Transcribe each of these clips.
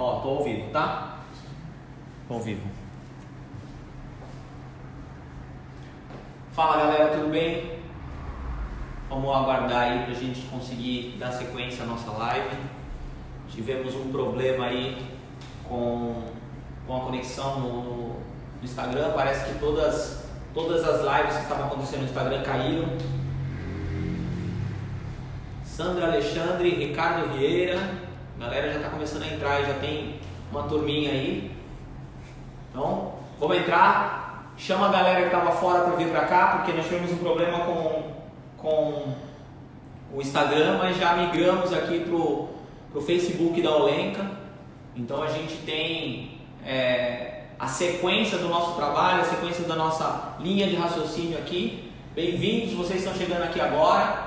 Ó, tô ao vivo, tá? Tô ao vivo. Fala galera, tudo bem? Vamos aguardar aí pra gente conseguir dar sequência à nossa live. Tivemos um problema aí com a conexão no Instagram. Parece que todas as lives que estavam acontecendo no Instagram caíram. Sandra Alexandre, Ricardo Vieira, a galera já está começando a entrar, já tem uma turminha aí. Então, vamos entrar, chama a galera que estava fora para vir para cá, porque nós tivemos um problema com o Instagram, mas já migramos aqui pro Facebook da Olenka. Então a gente tem a sequência do nosso trabalho, a sequência da nossa linha de raciocínio aqui. Bem-vindos, vocês estão chegando aqui agora.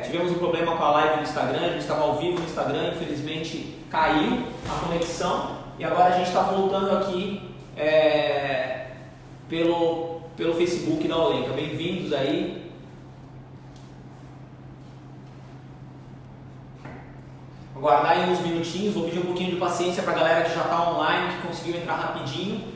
Tivemos um problema com a live no Instagram, a gente estava ao vivo no Instagram, infelizmente caiu a conexão e agora a gente está voltando aqui pelo Facebook da Olenka. Bem-vindos aí. Aguardar aí uns minutinhos, vou pedir um pouquinho de paciência para a galera que já está online, que conseguiu entrar rapidinho,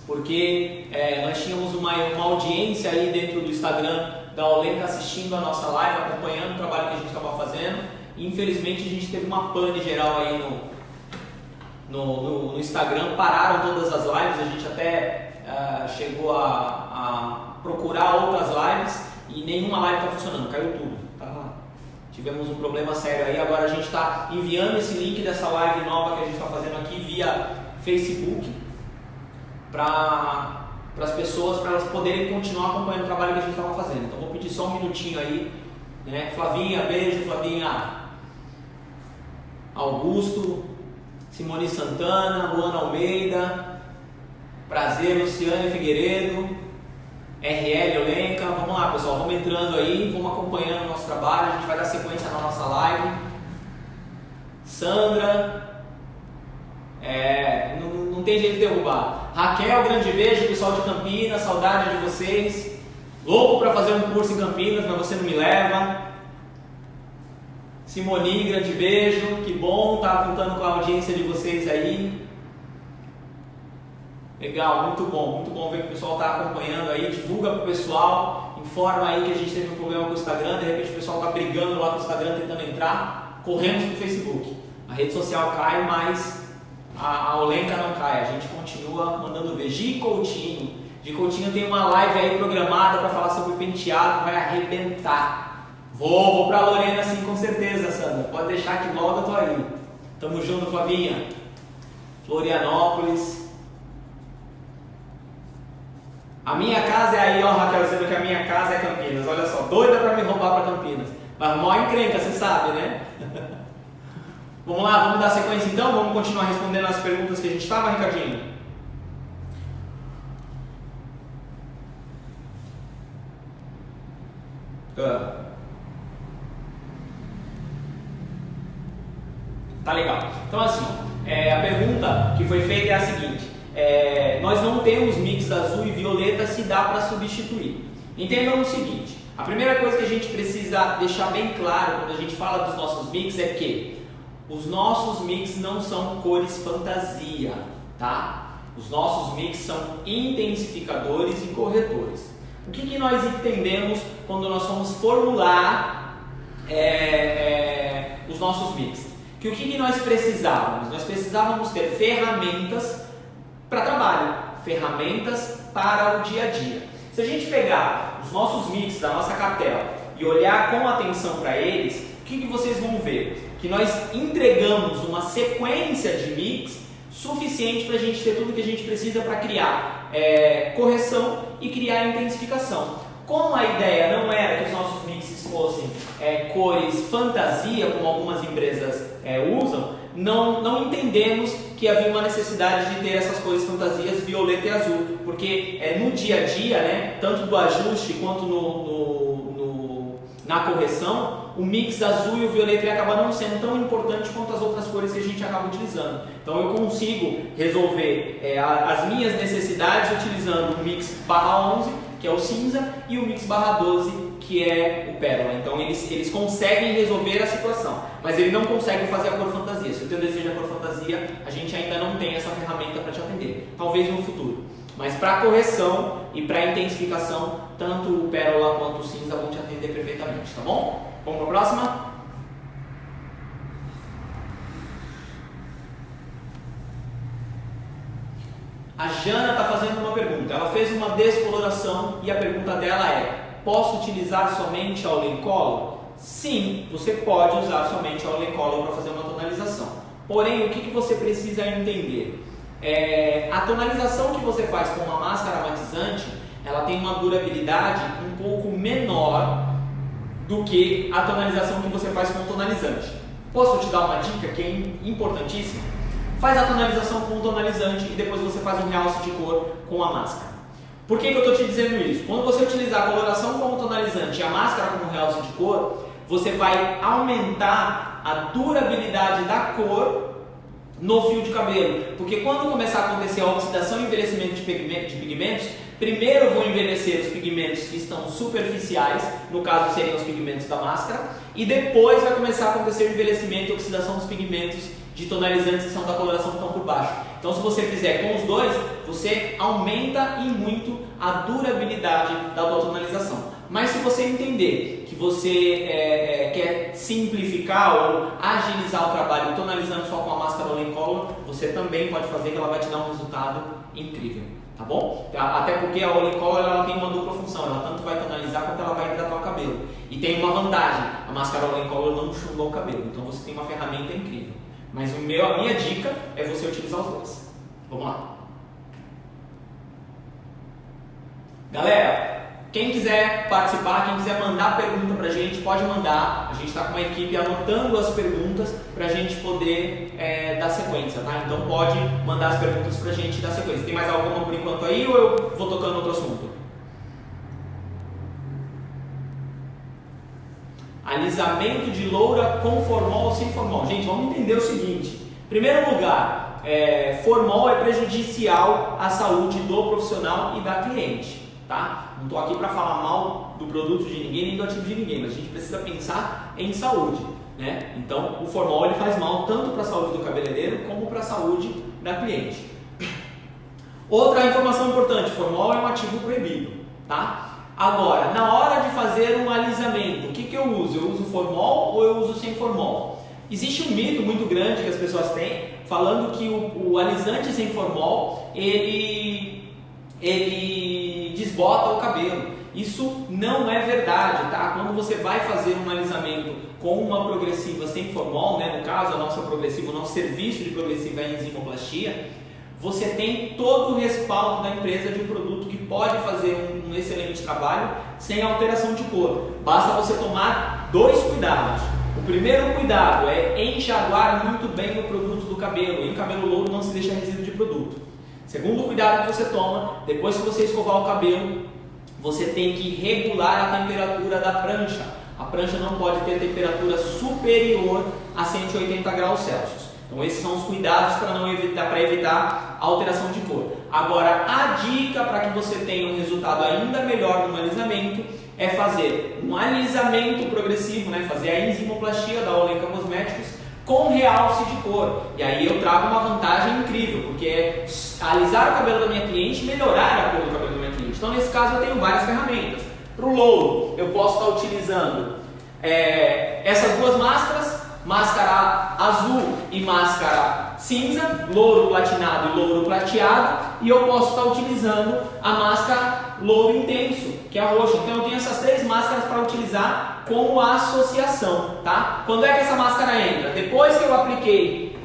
porque nós tínhamos uma audiência aí dentro do Instagram da Olenka assistindo a nossa live, acompanhando o trabalho que a gente estava fazendo. E, infelizmente a gente teve uma pane geral aí no Instagram, pararam todas as lives, a gente até chegou a procurar outras lives e nenhuma live está funcionando, caiu tudo. Tivemos um problema sério aí, agora a gente está enviando esse link dessa live nova que a gente está fazendo aqui via Facebook para as pessoas, para elas poderem continuar acompanhando o trabalho que a gente estava fazendo. Então vou pedir só um minutinho aí, né? Flavinha, beijo, Flavinha. Augusto, Simone Santana, Luana Almeida, prazer, Luciane Figueiredo, RL Olenka. Vamos lá pessoal, vamos entrando aí, vamos acompanhando o nosso trabalho, a gente vai dar sequência na nossa live. Sandra, não tem jeito de derrubar. Raquel, grande beijo, pessoal de Campinas, saudade de vocês. Louco para fazer um curso em Campinas, mas você não me leva. Simone, grande beijo, que bom estar contando com a audiência de vocês aí. Legal, muito bom ver que o pessoal está acompanhando aí, divulga para o pessoal, informa aí que a gente teve um problema com o Instagram, de repente o pessoal está brigando lá com o Instagram tentando entrar, corremos para o Facebook. A rede social cai, mas a Olenka não cai, a gente continua mandando ver. Gi Coutinho tem uma live aí programada para falar sobre penteado, vai arrebentar. Vou para a Lorena sim, com certeza, Sandra, pode deixar que logo eu tô aí. Tamo junto, Flavinha. Florianópolis. A minha casa é aí, ó, Raquel dizendo que a minha casa é Campinas. Olha só, doida pra me roubar pra Campinas. Mas mó encrenca, você sabe, né? Vamos lá, vamos dar sequência então? Vamos continuar respondendo as perguntas que a gente estava, Ricardinho? Tá legal. Então assim, a pergunta que foi feita é a seguinte. Nós não temos mix azul e violeta, se dá para substituir. Entendam o seguinte, a primeira coisa que a gente precisa deixar bem claro quando a gente fala dos nossos mix é que os nossos mix não são cores fantasia, tá? Os nossos mix são intensificadores e corretores. O que nós entendemos quando nós vamos formular os nossos mix? Que o que nós precisávamos? Nós precisávamos ter ferramentas para trabalho, ferramentas para o dia a dia. Se a gente pegar os nossos mix da nossa cartela e olhar com atenção para eles, o que vocês vão ver? Que nós entregamos uma sequência de mix suficiente para a gente ter tudo que a gente precisa para criar correção e criar intensificação. Como a ideia não era que os nossos mixes fossem cores fantasia, como algumas empresas usam, não entendemos que havia uma necessidade de ter essas cores fantasias violeta e azul, porque no dia a dia, né, tanto do ajuste quanto na correção, o mix azul e o violeta ele acaba não sendo tão importante quanto as outras cores que a gente acaba utilizando. Então eu consigo resolver as minhas necessidades utilizando o mix /11, que é o cinza, e o mix /12, que é o Pérola. Então eles conseguem resolver a situação, mas ele não consegue fazer a cor fantasia. Se o teu desejo é a cor fantasia, a gente ainda não tem essa ferramenta para te atender. Talvez no futuro. Mas para correção e para intensificação, tanto o Pérola quanto o Cinza vão te atender perfeitamente, tá bom? Vamos para a próxima? A Jana está fazendo uma pergunta. Ela fez uma descoloração e a pergunta dela é: posso utilizar somente a Olay Color? Sim, você pode usar somente a Olay Color para fazer uma tonalização. Porém, o que você precisa entender? A tonalização que você faz com uma máscara matizante, ela tem uma durabilidade um pouco menor do que a tonalização que você faz com o tonalizante. Posso te dar uma dica que é importantíssima? Faz a tonalização com o tonalizante e depois você faz um realce de cor com a máscara. Por que eu estou te dizendo isso? Quando você utilizar a coloração como tonalizante e a máscara como realce de cor, você vai aumentar a durabilidade da cor no fio de cabelo. Porque quando começar a acontecer a oxidação e envelhecimento de pigmentos, primeiro vão envelhecer os pigmentos que estão superficiais, no caso seriam os pigmentos da máscara, e depois vai começar a acontecer o envelhecimento e oxidação dos pigmentos de tonalizantes que são da coloração que estão por baixo. Então, se você fizer com os dois, você aumenta e muito a durabilidade da tua tonalização. Mas se você entender que você quer simplificar ou agilizar o trabalho tonalizando só com a máscara Olay Color, você também pode fazer, que ela vai te dar um resultado incrível, tá bom? Até porque a Olay Color ela tem uma dupla função, ela tanto vai tonalizar quanto ela vai hidratar o cabelo. E tem uma vantagem, a máscara Olay Color não chumba o cabelo, então você tem uma ferramenta incrível. Mas a minha dica é você utilizar os dois. Vamos lá. Galera, quem quiser participar, quem quiser mandar pergunta pra gente, pode mandar. A gente está com uma equipe anotando as perguntas pra gente poder dar sequência, tá? Então pode mandar as perguntas pra gente dar sequência. Tem mais alguma por enquanto aí ou eu vou tocando outro assunto? Alisamento de loura com formol ou sem formol. Gente, vamos entender o seguinte. Em primeiro lugar, formol é prejudicial à saúde do profissional e da cliente, tá? Não estou aqui para falar mal do produto de ninguém nem do ativo de ninguém, mas a gente precisa pensar em saúde, né? Então, o formol ele faz mal tanto para a saúde do cabeleireiro como para a saúde da cliente. Outra informação importante, formol é um ativo proibido, tá? Agora, na hora de fazer um alisamento, o que eu uso? Eu uso formol ou eu uso sem formol? Existe um mito muito grande que as pessoas têm, falando que o alisante sem formol, ele desbota o cabelo. Isso não é verdade, tá? Quando você vai fazer um alisamento com uma progressiva sem formol, né? No caso, a nossa progressiva, o nosso serviço de progressiva é enzimoplastia, você tem todo o respaldo da empresa de um produto que pode fazer um excelente trabalho sem alteração de cor. Basta você tomar dois cuidados. O primeiro cuidado é enxaguar muito bem o produto do cabelo. Em cabelo louro não se deixa resíduo de produto. Segundo cuidado que você toma, depois que você escovar o cabelo, você tem que regular a temperatura da prancha. A prancha não pode ter temperatura superior a 180 graus Celsius. Então esses são os cuidados para evitar alteração de cor. Agora, a dica para que você tenha um resultado ainda melhor no alisamento é fazer um alisamento progressivo, né? Fazer a enzimoplastia da Olay Cosméticos com realce de cor. E aí eu trago uma vantagem incrível, porque é alisar o cabelo da minha cliente e melhorar a cor do cabelo da minha cliente. Então nesse caso eu tenho várias ferramentas. Para o louro, eu posso estar utilizando essas duas máscaras, máscara azul e máscara cinza, louro platinado e louro prateado, e eu posso estar utilizando a máscara louro intenso, que é a roxa. Então eu tenho essas três máscaras para utilizar como associação, tá? Quando é que essa máscara entra? Depois que eu apliquei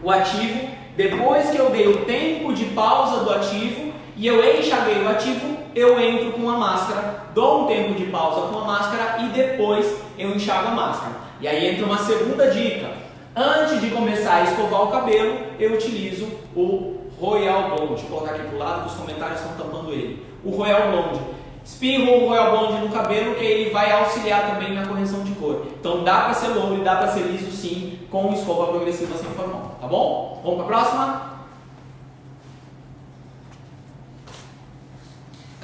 o ativo, depois que eu dei o tempo de pausa do ativo e eu enxaguei o ativo, eu entro com a máscara, dou um tempo de pausa com a máscara e depois eu enxago a máscara. E aí entra uma segunda dica. Antes de começar a escovar o cabelo, eu utilizo o Royal Blonde. Deixa eu colocar aqui pro lado que os comentários estão tampando ele. O Royal Blonde. Espirro o Royal Blonde no cabelo que ele vai auxiliar também na correção de cor. Então dá para ser louro e dá para ser liso sim com escova progressiva sem formol, tá bom? Vamos para a próxima?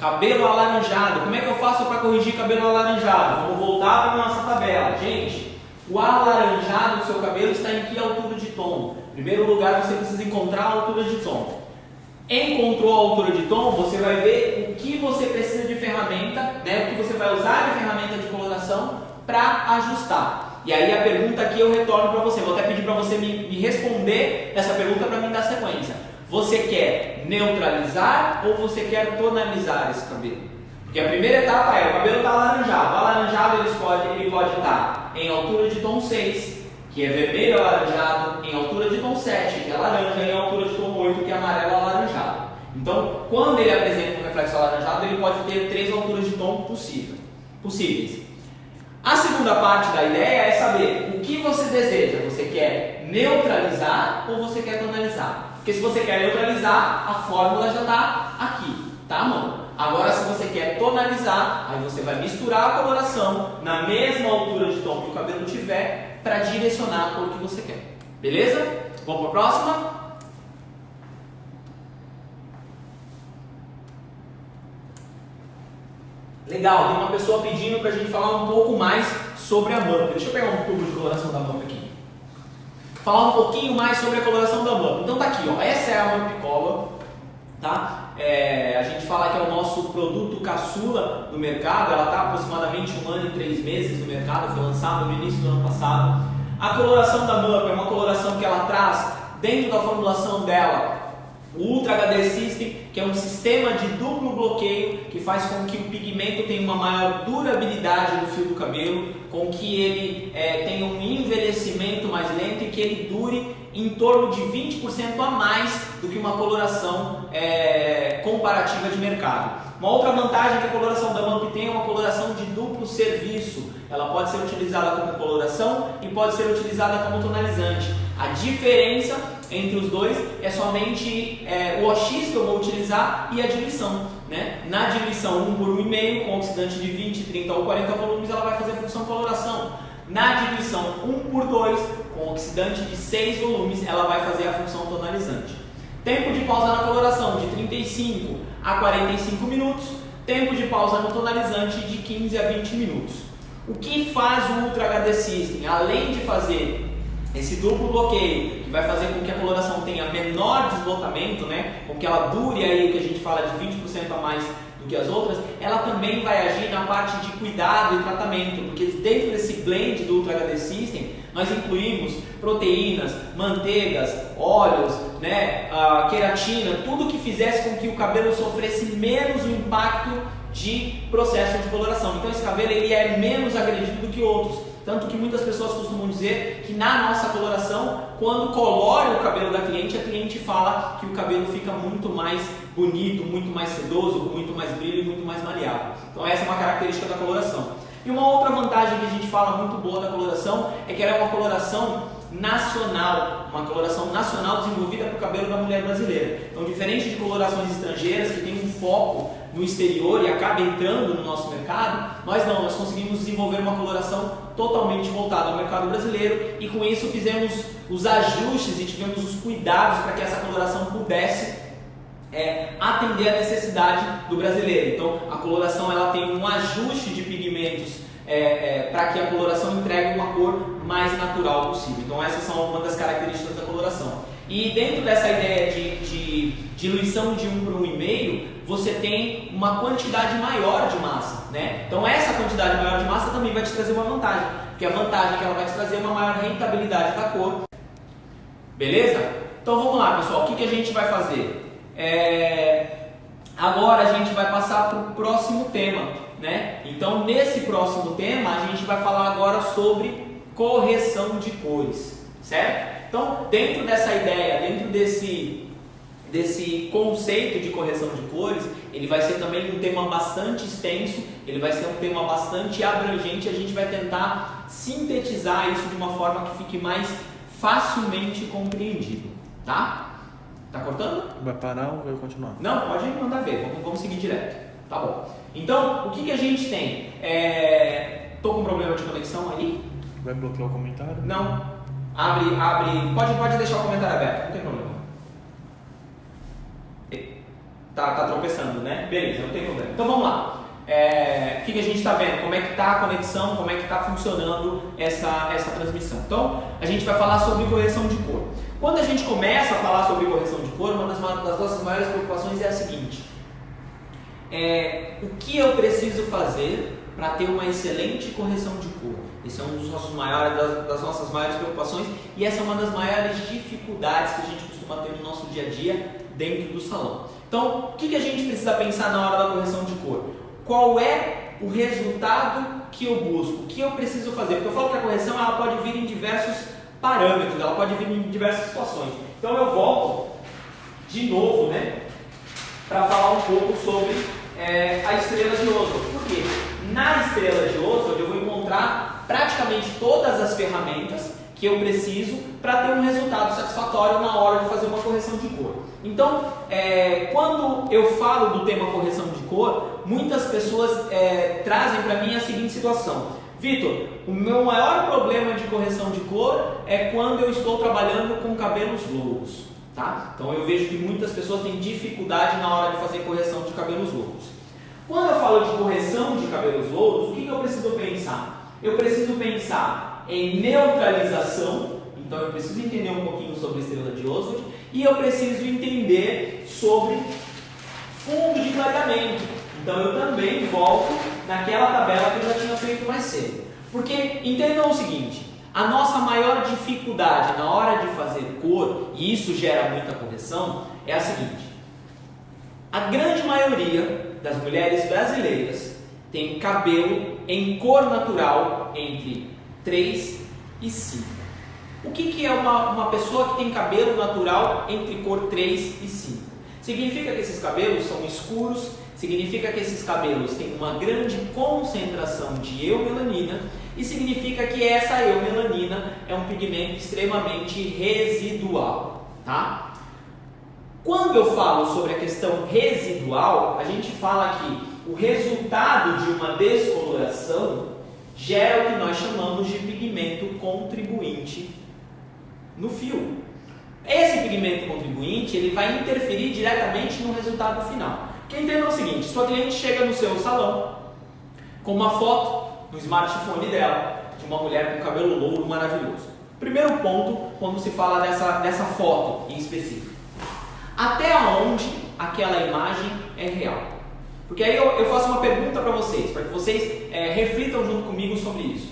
Cabelo alaranjado, como é que eu faço para corrigir cabelo alaranjado? Vamos voltar para a nossa tabela. Gente, o alaranjado do seu cabelo está em que altura de tom? Em primeiro lugar, você precisa encontrar a altura de tom. Encontrou a altura de tom, você vai ver o que você precisa de ferramenta, né? O que você vai usar de ferramenta de coloração para ajustar. E aí a pergunta aqui eu retorno para você. Vou até pedir para você me responder essa pergunta para mim dar sequência. Você quer neutralizar ou você quer tonalizar esse cabelo? Porque a primeira etapa é, o cabelo está alaranjado. O alaranjado ele pode estar em altura de tom 6, que é vermelho alaranjado, em altura de tom 7, que é laranja, e em altura de tom 8, que é amarelo alaranjado. Então, quando ele apresenta um reflexo alaranjado, ele pode ter 3 alturas de tom possíveis. A segunda parte da ideia é saber o que você deseja. Você quer neutralizar ou você quer tonalizar? Porque se você quer neutralizar, a fórmula já está aqui, tá, mano? Agora, se você quer tonalizar, aí você vai misturar a coloração na mesma altura de tom que o cabelo tiver para direcionar a cor que você quer. Beleza? Vamos para a próxima? Legal, tem uma pessoa pedindo para a gente falar um pouco mais sobre a MUP. Deixa eu pegar um tubo de coloração da MUP aqui. Falar um pouquinho mais sobre a coloração da MUP. Então tá aqui, ó. Essa é a MUP Color, tá? A gente fala que é o nosso produto caçula no mercado. Ela está aproximadamente 1 ano e 3 meses no mercado. Foi lançada no início do ano passado. A coloração da MUP é uma coloração que ela traz dentro da formulação dela o Ultra HD System, que é um sistema de duplo bloqueio que faz com que o pigmento tenha uma maior durabilidade no fio do cabelo, com que ele tenha um envelhecimento mais lento e que ele dure em torno de 20% a mais do que uma coloração comparativa de mercado. Uma outra vantagem que a coloração da MUP tem é uma coloração de duplo serviço. Ela pode ser utilizada como coloração e pode ser utilizada como tonalizante. A diferença entre os dois é somente o OX que eu vou utilizar e a diluição, né? Na diluição 1 por 1,5 com oxidante de 20, 30 ou 40 volumes, ela vai fazer a função coloração. Na diluição 1 por 2 com oxidante de 6 volumes, ela vai fazer a função tonalizante. Tempo de pausa na coloração de 35 a 45 minutos, tempo de pausa no tonalizante de 15 a 20 minutos. O que faz o Ultra HD System? Além de fazer esse duplo bloqueio, que vai fazer com que a coloração tenha menor desbotamento, né? Com que ela dure aí, o que a gente fala de 20% a mais do que as outras, ela também vai agir na parte de cuidado e tratamento, porque dentro desse blend do Ultra HD System, nós incluímos proteínas, manteigas, óleos, né? Queratina, tudo que fizesse com que o cabelo sofresse menos o impacto de processo de coloração. Então esse cabelo ele é menos agredido do que outros. Tanto que muitas pessoas costumam dizer que na nossa coloração, quando colore o cabelo da cliente, a cliente fala que o cabelo fica muito mais bonito, muito mais sedoso, com muito mais brilho e muito mais maleável. Então essa é uma característica da coloração. E uma outra vantagem que a gente fala muito boa da coloração é que ela é uma coloração nacional desenvolvida para o cabelo da mulher brasileira. Então, diferente de colorações estrangeiras que tem um foco no exterior e acaba entrando no nosso mercado, nós conseguimos desenvolver uma coloração totalmente voltada ao mercado brasileiro e com isso fizemos os ajustes e tivemos os cuidados para que essa coloração pudesse atender a necessidade do brasileiro. Então, a coloração ela tem um ajuste de pigmentos para que a coloração entregue uma cor mais natural possível. Então essas são uma das características da coloração. E dentro dessa ideia de diluição de 1 por 1,5, você tem uma quantidade maior de massa, né? Então essa quantidade maior de massa também vai te trazer uma vantagem, porque a vantagem é que ela vai te trazer uma maior rentabilidade da cor. Beleza? Então vamos lá, pessoal, o que a gente vai fazer? Agora a gente vai passar para o próximo tema, né? Então nesse próximo tema a gente vai falar agora sobre correção de cores, certo? Então dentro dessa ideia, dentro desse conceito de correção de cores, ele vai ser também um tema bastante extenso, ele vai ser um tema bastante abrangente, a gente vai tentar sintetizar isso de uma forma que fique mais facilmente compreendido, tá? Tá cortando? Vai parar ou vai continuar? Não, pode mandar ver, vamos seguir direto. Tá bom. Então, o que a gente tem? Tô com problema de conexão aí? Vai bloquear o comentário? Não. Abre. Pode deixar o comentário aberto, não tem problema. Tá tropeçando, né? Beleza, não tem problema. Então vamos lá. O que a gente está vendo? Como é que está a conexão? Como é que está funcionando essa transmissão? Então, a gente vai falar sobre correção de cor. Quando a gente começa a falar sobre correção de cor, uma das nossas maiores preocupações é a seguinte. O que eu preciso fazer para ter uma excelente correção de cor? Esse é um das nossas maiores preocupações e essa é uma das maiores dificuldades que a gente costuma ter no nosso dia a dia dentro do salão. Então, o que a gente precisa pensar na hora da correção de cor? Qual é o resultado que eu busco? O que eu preciso fazer? Porque eu falo que a correção ela pode vir em diversos parâmetros, ela pode vir em diversas situações. Então eu volto de novo, né, para falar um pouco sobre a estrela de Oswald. Por quê? Na estrela de Oswald eu vou encontrar praticamente todas as ferramentas que eu preciso para ter um resultado satisfatório na hora de fazer uma correção de cor. Então, quando eu falo do tema correção de cor, muitas pessoas trazem para mim a seguinte situação. Vitor, o meu maior problema de correção de cor é quando eu estou trabalhando com cabelos louros. Tá? Então eu vejo que muitas pessoas têm dificuldade na hora de fazer correção de cabelos louros. Quando eu falo de correção de cabelos louros, o que eu preciso pensar? Eu preciso pensar em neutralização, então eu preciso entender um pouquinho sobre a estrela de Oswald e eu preciso entender sobre fundo de clareamento. Então eu também volto naquela tabela que eu já tinha feito mais cedo. Porque entendam o seguinte, a nossa maior dificuldade na hora de fazer cor, e isso gera muita correção, é a seguinte. A grande maioria das mulheres brasileiras tem cabelo em cor natural entre 3 e 5. O que é uma pessoa que tem cabelo natural entre cor 3 e 5? Significa que esses cabelos são escuros, significa que esses cabelos têm uma grande concentração de eumelanina e significa que essa eumelanina é um pigmento extremamente residual, tá? Quando eu falo sobre a questão residual, a gente fala que o resultado de uma descoloração gera o que nós chamamos de pigmento contribuinte no fio. Esse pigmento contribuinte ele vai interferir diretamente no resultado final. Porque entenda o seguinte, sua cliente chega no seu salão com uma foto no smartphone dela de uma mulher com cabelo louro maravilhoso. Primeiro ponto, quando se fala dessa foto em específico. Até onde aquela imagem é real? Porque aí eu faço uma pergunta para vocês, para que vocês reflitam junto comigo sobre isso.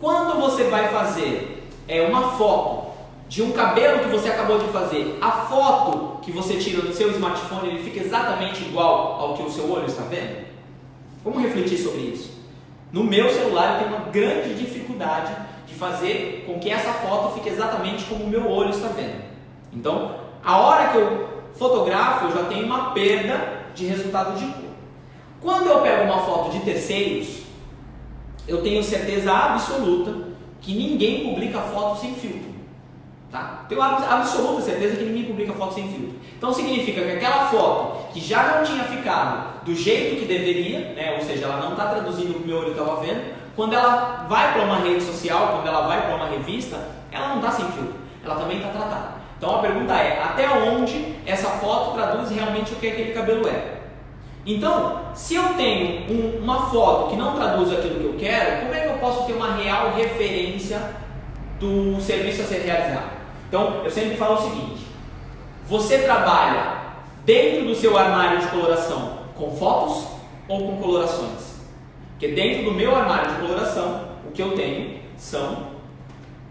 Quando você vai fazer uma foto de um cabelo que você acabou de fazer, a foto que você tira do seu smartphone, ele fica exatamente igual ao que o seu olho está vendo? Vamos refletir sobre isso. No meu celular eu tenho uma grande dificuldade de fazer com que essa foto fique exatamente como o meu olho está vendo. Então, a hora que eu fotografo, eu já tenho uma perda de resultado de cor. Quando eu pego uma foto de terceiros, eu tenho certeza absoluta que ninguém publica foto sem filtro. Tá? Tenho absoluta certeza que ninguém publica foto sem filtro. Então significa que aquela foto que já não tinha ficado do jeito que deveria, né? Ou seja, ela não está traduzindo o que o meu olho estava vendo, quando ela vai para uma rede social, quando ela vai para uma revista, ela não está sem filtro, ela também está tratada. Então a pergunta é, até onde essa foto traduz realmente o que aquele cabelo é? Então, se eu tenho uma foto que não traduz aquilo que eu quero, como é que eu posso ter uma real referência do serviço a ser realizado? Então, eu sempre falo o seguinte, você trabalha dentro do seu armário de coloração com fotos ou com colorações? Porque dentro do meu armário de coloração, o que eu tenho são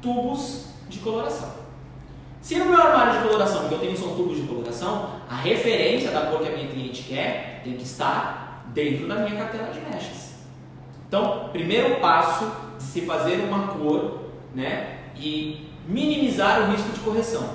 tubos de coloração. Se no meu armário de coloração o que eu tenho são tubos de coloração, a referência da cor que a minha cliente quer tem que estar dentro da minha cartela de mechas. Então, primeiro passo de se fazer uma cor, né, e minimizar o risco de correção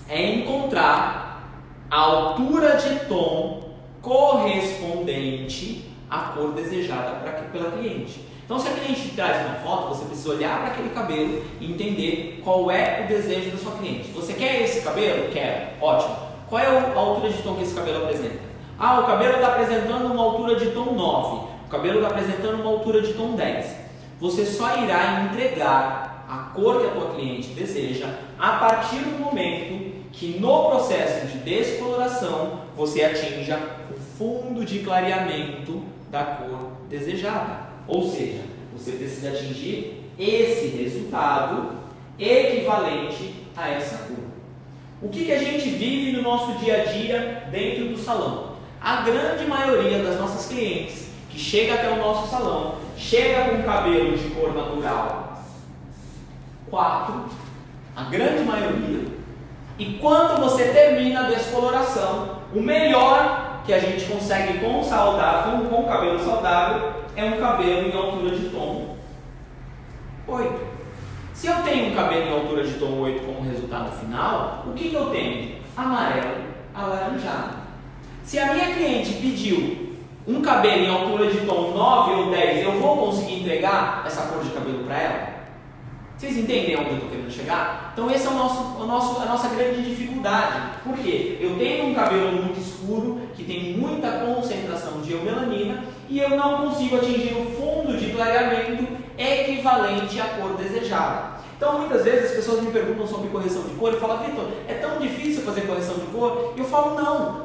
é encontrar a altura de tom correspondente à cor desejada pela cliente. Então, se a cliente traz uma foto, você precisa olhar para aquele cabelo e entender qual é o desejo da sua cliente. Você quer esse cabelo? Quero. Ótimo. Qual é a altura de tom que esse cabelo apresenta? Ah, o cabelo está apresentando uma altura de tom 9. O cabelo está apresentando uma altura de tom 10. Você só irá entregar a cor que a tua cliente deseja a partir do momento que no processo de descoloração você atinja o fundo de clareamento da cor desejada. Ou seja, você precisa atingir esse resultado equivalente a essa cor. O que a gente vive no nosso dia a dia dentro do salão? A grande maioria das nossas clientes que chega até o nosso salão, chega com cabelo de cor natural 4, a grande maioria, e quando você termina a descoloração, o melhor que a gente consegue com o cabelo saudável é um cabelo em altura de tom 8. Se eu tenho um cabelo em altura de tom 8 como resultado final, o que eu tenho? Amarelo alaranjado. Se a minha cliente pediu um cabelo em altura de tom 9 ou 10, eu vou conseguir entregar essa cor de cabelo para ela? Vocês entendem onde eu estou querendo chegar? Então essa é a nossa grande dificuldade. Por quê? Eu tenho um cabelo muito escuro, que tem muita concentração de eumelanina, e eu não consigo atingir o fundo de clareamento equivalente à cor desejada. Então muitas vezes as pessoas me perguntam sobre correção de cor e falam: Vitor, é tão difícil fazer correção de cor? E eu falo: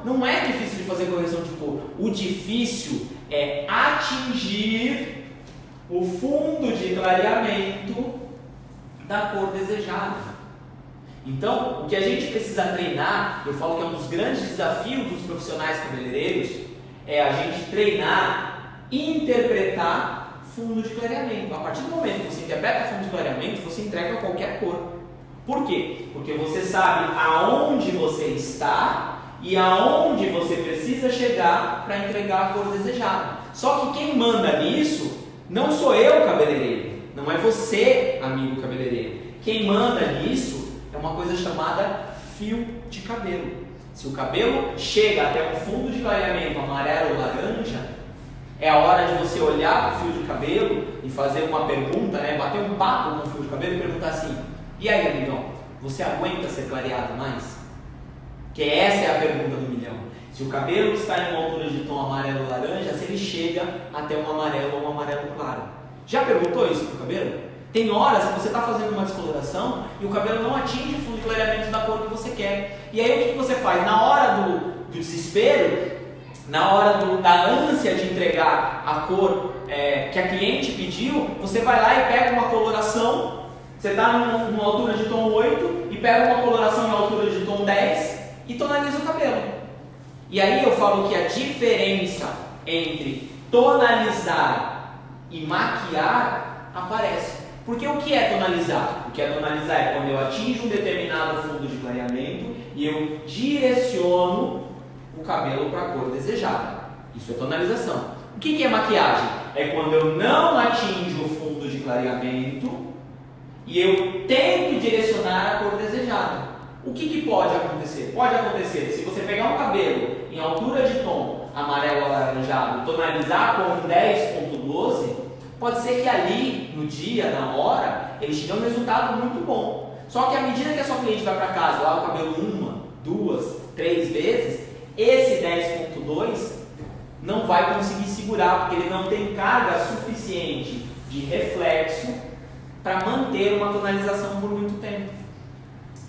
não é difícil de fazer correção de cor. O difícil é atingir o fundo de clareamento da cor desejada. Então, o que a gente precisa treinar, eu falo que é um dos grandes desafios dos profissionais cabeleireiros, é a gente treinar e interpretar fundo de clareamento. A partir do momento que você interpreta fundo de clareamento, você entrega qualquer cor. Por quê? Porque você sabe aonde você está e aonde você precisa chegar para entregar a cor desejada. Só que quem manda nisso não sou eu, cabeleireiro. Não é você, amigo cabeleireiro. Quem manda nisso é uma coisa chamada fio de cabelo. Se o cabelo chega até um fundo de clareamento amarelo ou laranja, é a hora de você olhar para o fio de cabelo e fazer uma pergunta, bater um papo com o fio de cabelo e perguntar assim: e aí, amigão, você aguenta ser clareado mais? Que essa é a pergunta do milhão. Se o cabelo está em uma altura de tom amarelo ou laranja, se ele chega até um amarelo ou um amarelo claro. Já perguntou isso para o cabelo? Tem horas que você está fazendo uma descoloração e o cabelo não atinge o fundo de clareamento da cor que você quer. E aí o que você faz? Na hora do desespero, na hora da ânsia de entregar a cor que a cliente pediu, você vai lá e pega uma coloração. Você está numa altura de tom 8 e pega uma coloração em altura de tom 10 e tonaliza o cabelo. E aí eu falo que a diferença entre tonalizar e maquiar aparece. Porque o que é tonalizar? O que é tonalizar é quando eu atinjo um determinado fundo de clareamento e eu direciono o cabelo para a cor desejada. Isso é tonalização. O que é maquiagem? É quando eu não atinjo o fundo de clareamento e eu tento direcionar a cor desejada. O que pode acontecer? Pode acontecer, se você pegar um cabelo em altura de tom amarelo alaranjado e tonalizar com 10.12, pode ser que ali, no dia, na hora, eles te dão um resultado muito bom. Só que à medida que a sua cliente vai para casa, lava o cabelo 1, 2, 3 vezes, esse 10.2 não vai conseguir segurar, porque ele não tem carga suficiente de reflexo para manter uma tonalização por muito tempo.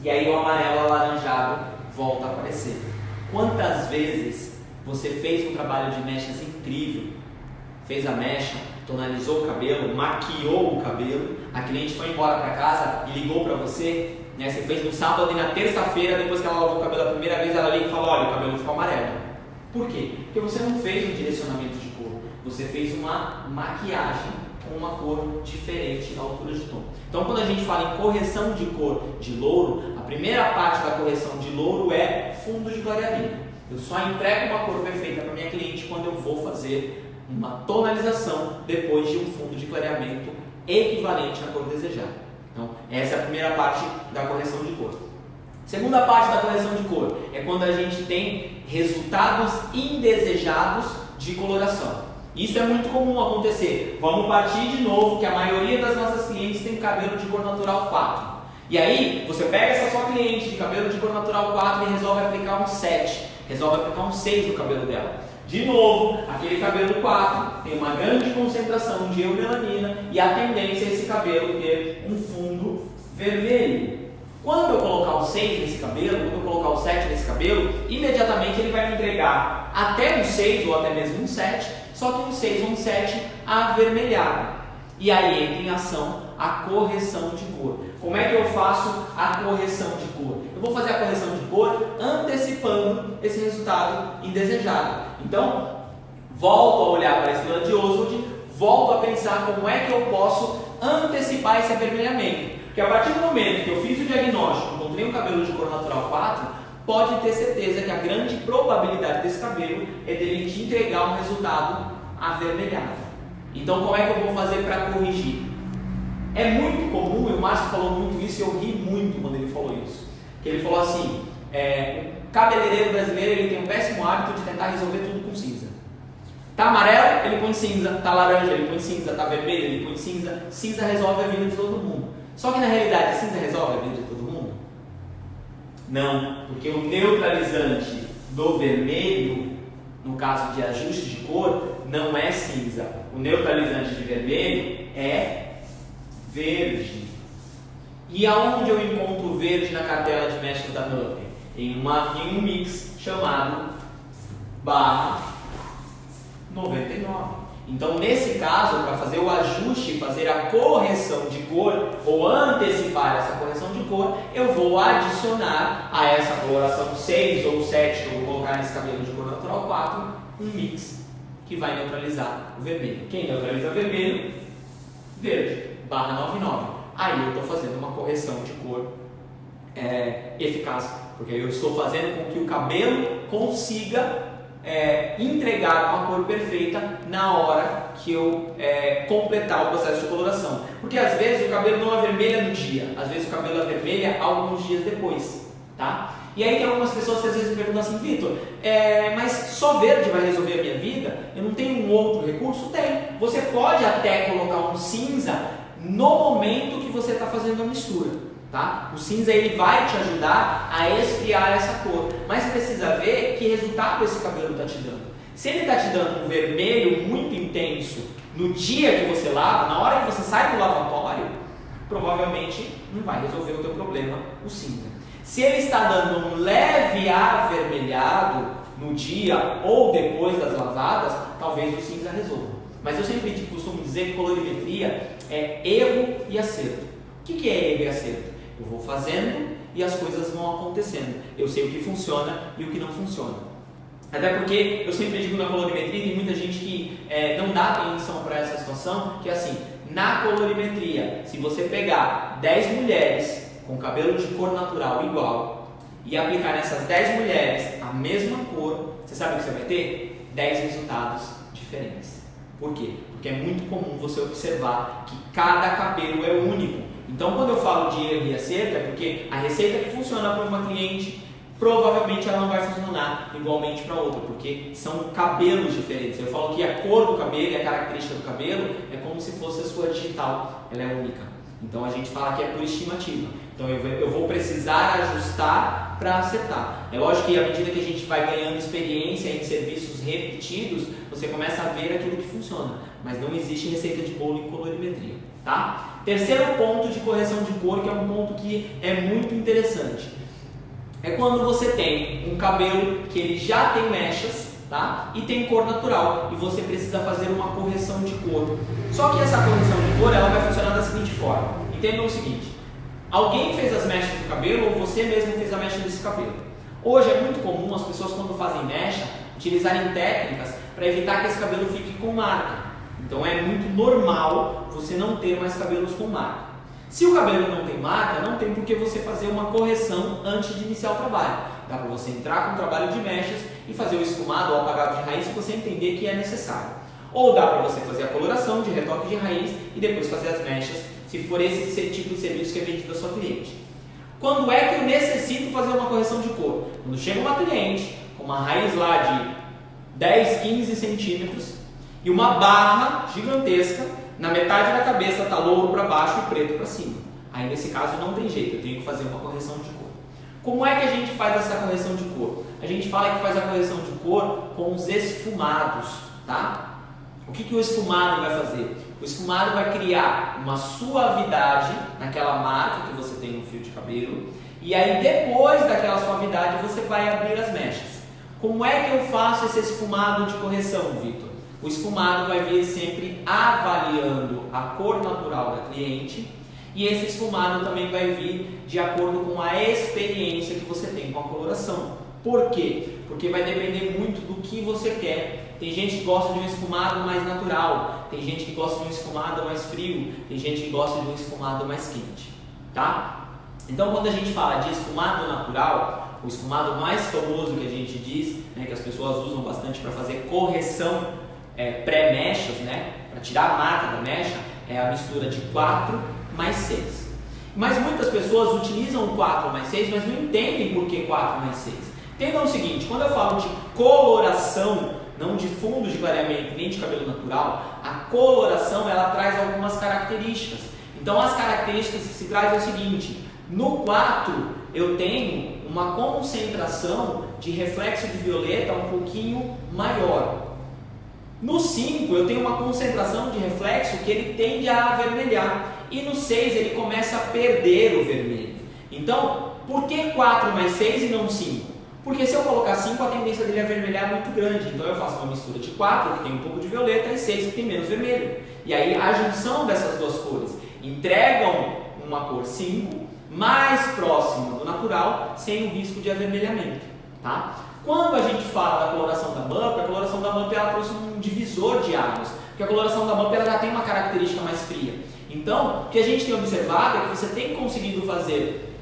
E aí o amarelo alaranjado volta a aparecer. Quantas vezes você fez um trabalho de mechas incrível, fez a mecha, tonalizou o cabelo, maquiou o cabelo, a cliente foi embora para casa e ligou para você, você fez no sábado e na terça-feira, depois que ela lavou o cabelo a primeira vez, ela liga e fala: olha, o cabelo ficou amarelo. Por quê? Porque você não fez um direcionamento de cor, você fez uma maquiagem com uma cor diferente na altura de tom. Então, quando a gente fala em correção de cor de louro, a primeira parte da correção de louro é fundo de clareamento. Eu só entrego uma cor perfeita para minha cliente quando eu vou fazer uma tonalização depois de um fundo de clareamento equivalente à cor desejada. Então, essa é a primeira parte da correção de cor. Segunda parte da correção de cor é quando a gente tem resultados indesejados de coloração. Isso é muito comum acontecer. Vamos partir de novo que a maioria das nossas clientes tem cabelo de cor natural 4. E aí, você pega essa sua cliente de cabelo de cor natural 4 e resolve aplicar um 7, resolve aplicar um 6 no cabelo dela. De novo, aquele cabelo 4 tem uma grande concentração de eumelanina e a tendência é esse cabelo ter um fundo vermelho. Quando eu colocar o 6 nesse cabelo, quando eu colocar o 7 nesse cabelo, imediatamente ele vai me entregar até um 6 ou até mesmo um 7, só que um 6 ou um 7 avermelhado. E aí entra em ação a correção de cor. Como é que eu faço a correção de cor? Eu vou fazer a correção de cor antecipando esse resultado indesejado. Então, volto a olhar para esse estrela de Oswald, volto a pensar como é que eu posso antecipar esse avermelhamento. Porque a partir do momento que eu fiz o diagnóstico, encontrei um cabelo de cor natural 4, pode ter certeza que a grande probabilidade desse cabelo é dele te entregar um resultado avermelhado. Então, como é que eu vou fazer para corrigir? É muito comum, e o Márcio falou muito isso e eu ri muito quando ele falou isso. Que ele falou assim, o cabeleireiro brasileiro ele tem um péssimo hábito de tentar resolver tudo com cinza. Tá amarelo, ele põe cinza. Tá laranja, ele põe cinza. Tá vermelho, ele põe cinza. Cinza resolve a vida de todo mundo. Só que na realidade, cinza resolve a vida de todo mundo? Não, porque o neutralizante do vermelho, no caso de ajuste de cor, não é cinza. O neutralizante de vermelho é verde. E aonde eu encontro o verde na cartela de mechas da Nupper? Em um mix chamado barra 99. Então, nesse caso, para fazer o ajuste, fazer a correção de cor ou antecipar essa correção de cor, eu vou adicionar a essa coloração 6 ou 7 que eu vou colocar nesse cabelo de cor natural 4, um mix que vai neutralizar o vermelho. Quem neutraliza o vermelho? Verde, barra 99. Aí eu estou fazendo uma correção de cor eficaz, porque eu estou fazendo com que o cabelo consiga entregar uma cor perfeita na hora que eu completar o processo de coloração. Porque às vezes o cabelo não avermelha no dia, às vezes o cabelo avermelha alguns dias depois, tá? E aí tem algumas pessoas que às vezes me perguntam assim, Vitor, mas só verde vai resolver a minha vida? Eu não tenho um outro recurso? Tem. Você pode até colocar um cinza no momento que você está fazendo a mistura. Tá? O cinza ele vai te ajudar a esfriar essa cor, mas precisa ver que resultado esse cabelo está te dando. Se ele está te dando um vermelho muito intenso no dia que você lava, na hora que você sai do lavatório, provavelmente não vai resolver o teu problema o cinza. Se ele está dando um leve avermelhado no dia ou depois das lavadas, talvez o cinza resolva. Mas eu sempre costumo dizer que colorimetria é erro e acerto. O que é erro e acerto? Eu vou fazendo e as coisas vão acontecendo. Eu sei o que funciona e o que não funciona. Até porque eu sempre digo na colorimetria, tem muita gente que não dá atenção para essa situação, que é assim, na colorimetria, se você pegar 10 mulheres com cabelo de cor natural igual e aplicar nessas 10 mulheres a mesma cor, você sabe o que você vai ter? 10 resultados diferentes. Por quê? Porque é muito comum você observar que cada cabelo é único. Então, quando eu falo de erro e acerto, é porque a receita que funciona para uma cliente, provavelmente ela não vai funcionar igualmente para outra, porque são cabelos diferentes. Eu falo que a cor do cabelo e a característica do cabelo é como se fosse a sua digital, ela é única. Então, a gente fala que é por estimativa. Então, eu vou precisar ajustar para acertar. É lógico que à medida que a gente vai ganhando experiência em serviços repetidos, você começa a ver aquilo que funciona. Mas não existe receita de bolo em colorimetria, tá? Terceiro ponto de correção de cor, que é um ponto que é muito interessante. É quando você tem um cabelo que ele já tem mechas, tá? E tem cor natural, e você precisa fazer uma correção de cor. Só que essa correção de cor, ela vai funcionar da seguinte forma. Entendam o seguinte, alguém fez as mechas do cabelo ou você mesmo fez a mecha desse cabelo. Hoje é muito comum as pessoas, quando fazem mecha, utilizarem técnicas para evitar que esse cabelo fique com marca. Então é muito normal você não ter mais cabelos com marca. Se o cabelo não tem marca, não tem por que você fazer uma correção antes de iniciar o trabalho. Dá para você entrar com o trabalho de mechas e fazer o esfumado ou apagado de raiz se você entender que é necessário. Ou dá para você fazer a coloração de retoque de raiz e depois fazer as mechas, se for esse tipo de serviço que é vendido da sua cliente. Quando é que eu necessito fazer uma correção de cor? Quando chega uma cliente com uma raiz lá de 10, 15 centímetros e uma barra gigantesca, na metade da cabeça está louro para baixo e preto para cima. Aí nesse caso não tem jeito, eu tenho que fazer uma correção de cor. Como é que a gente faz essa correção de cor? A gente fala que faz a correção de cor com os esfumados, tá? O que o esfumado vai fazer? O esfumado vai criar uma suavidade naquela marca que você tem no fio de cabelo, e aí depois daquela suavidade você vai abrir as mechas. Como é que eu faço esse esfumado de correção, Vitor? O esfumado vai vir sempre avaliando a cor natural da cliente, e esse esfumado também vai vir de acordo com a experiência que você tem com a coloração. Por quê? Porque vai depender muito do que você quer. Tem gente que gosta de um esfumado mais natural, tem gente que gosta de um esfumado mais frio, tem gente que gosta de um esfumado mais quente, tá? Então, quando a gente fala de esfumado natural, o esfumado mais famoso que a gente diz, né, que as pessoas usam bastante para fazer correção pré-mechas, né, para tirar a marca da mecha, é a mistura de 4 mais 6. Mas muitas pessoas utilizam o 4 mais 6, mas não entendem por que 4 mais 6. Entendam o seguinte, quando eu falo de coloração, não de fundo de clareamento, nem de cabelo natural, a coloração ela traz algumas características. Então as características que se traz é o seguinte, no 4 eu tenho uma concentração de reflexo de violeta um pouquinho maior. No 5 eu tenho uma concentração de reflexo que ele tende a avermelhar. E no 6 ele começa a perder o vermelho. Então, por que 4 mais 6 e não 5? Porque se eu colocar 5, a tendência dele a avermelhar é muito grande. Então eu faço uma mistura de 4, que tem um pouco de violeta, e 6, que tem menos vermelho. E aí a junção dessas duas cores entregam uma cor 5, mais próxima do natural, sem o risco de avermelhamento. Tá? Quando a gente fala da coloração da MUP, a coloração da MUP ela trouxe um divisor de águas. Porque a coloração da MUP ela já tem uma característica mais fria. Então, o que a gente tem observado é que você tem conseguido fazer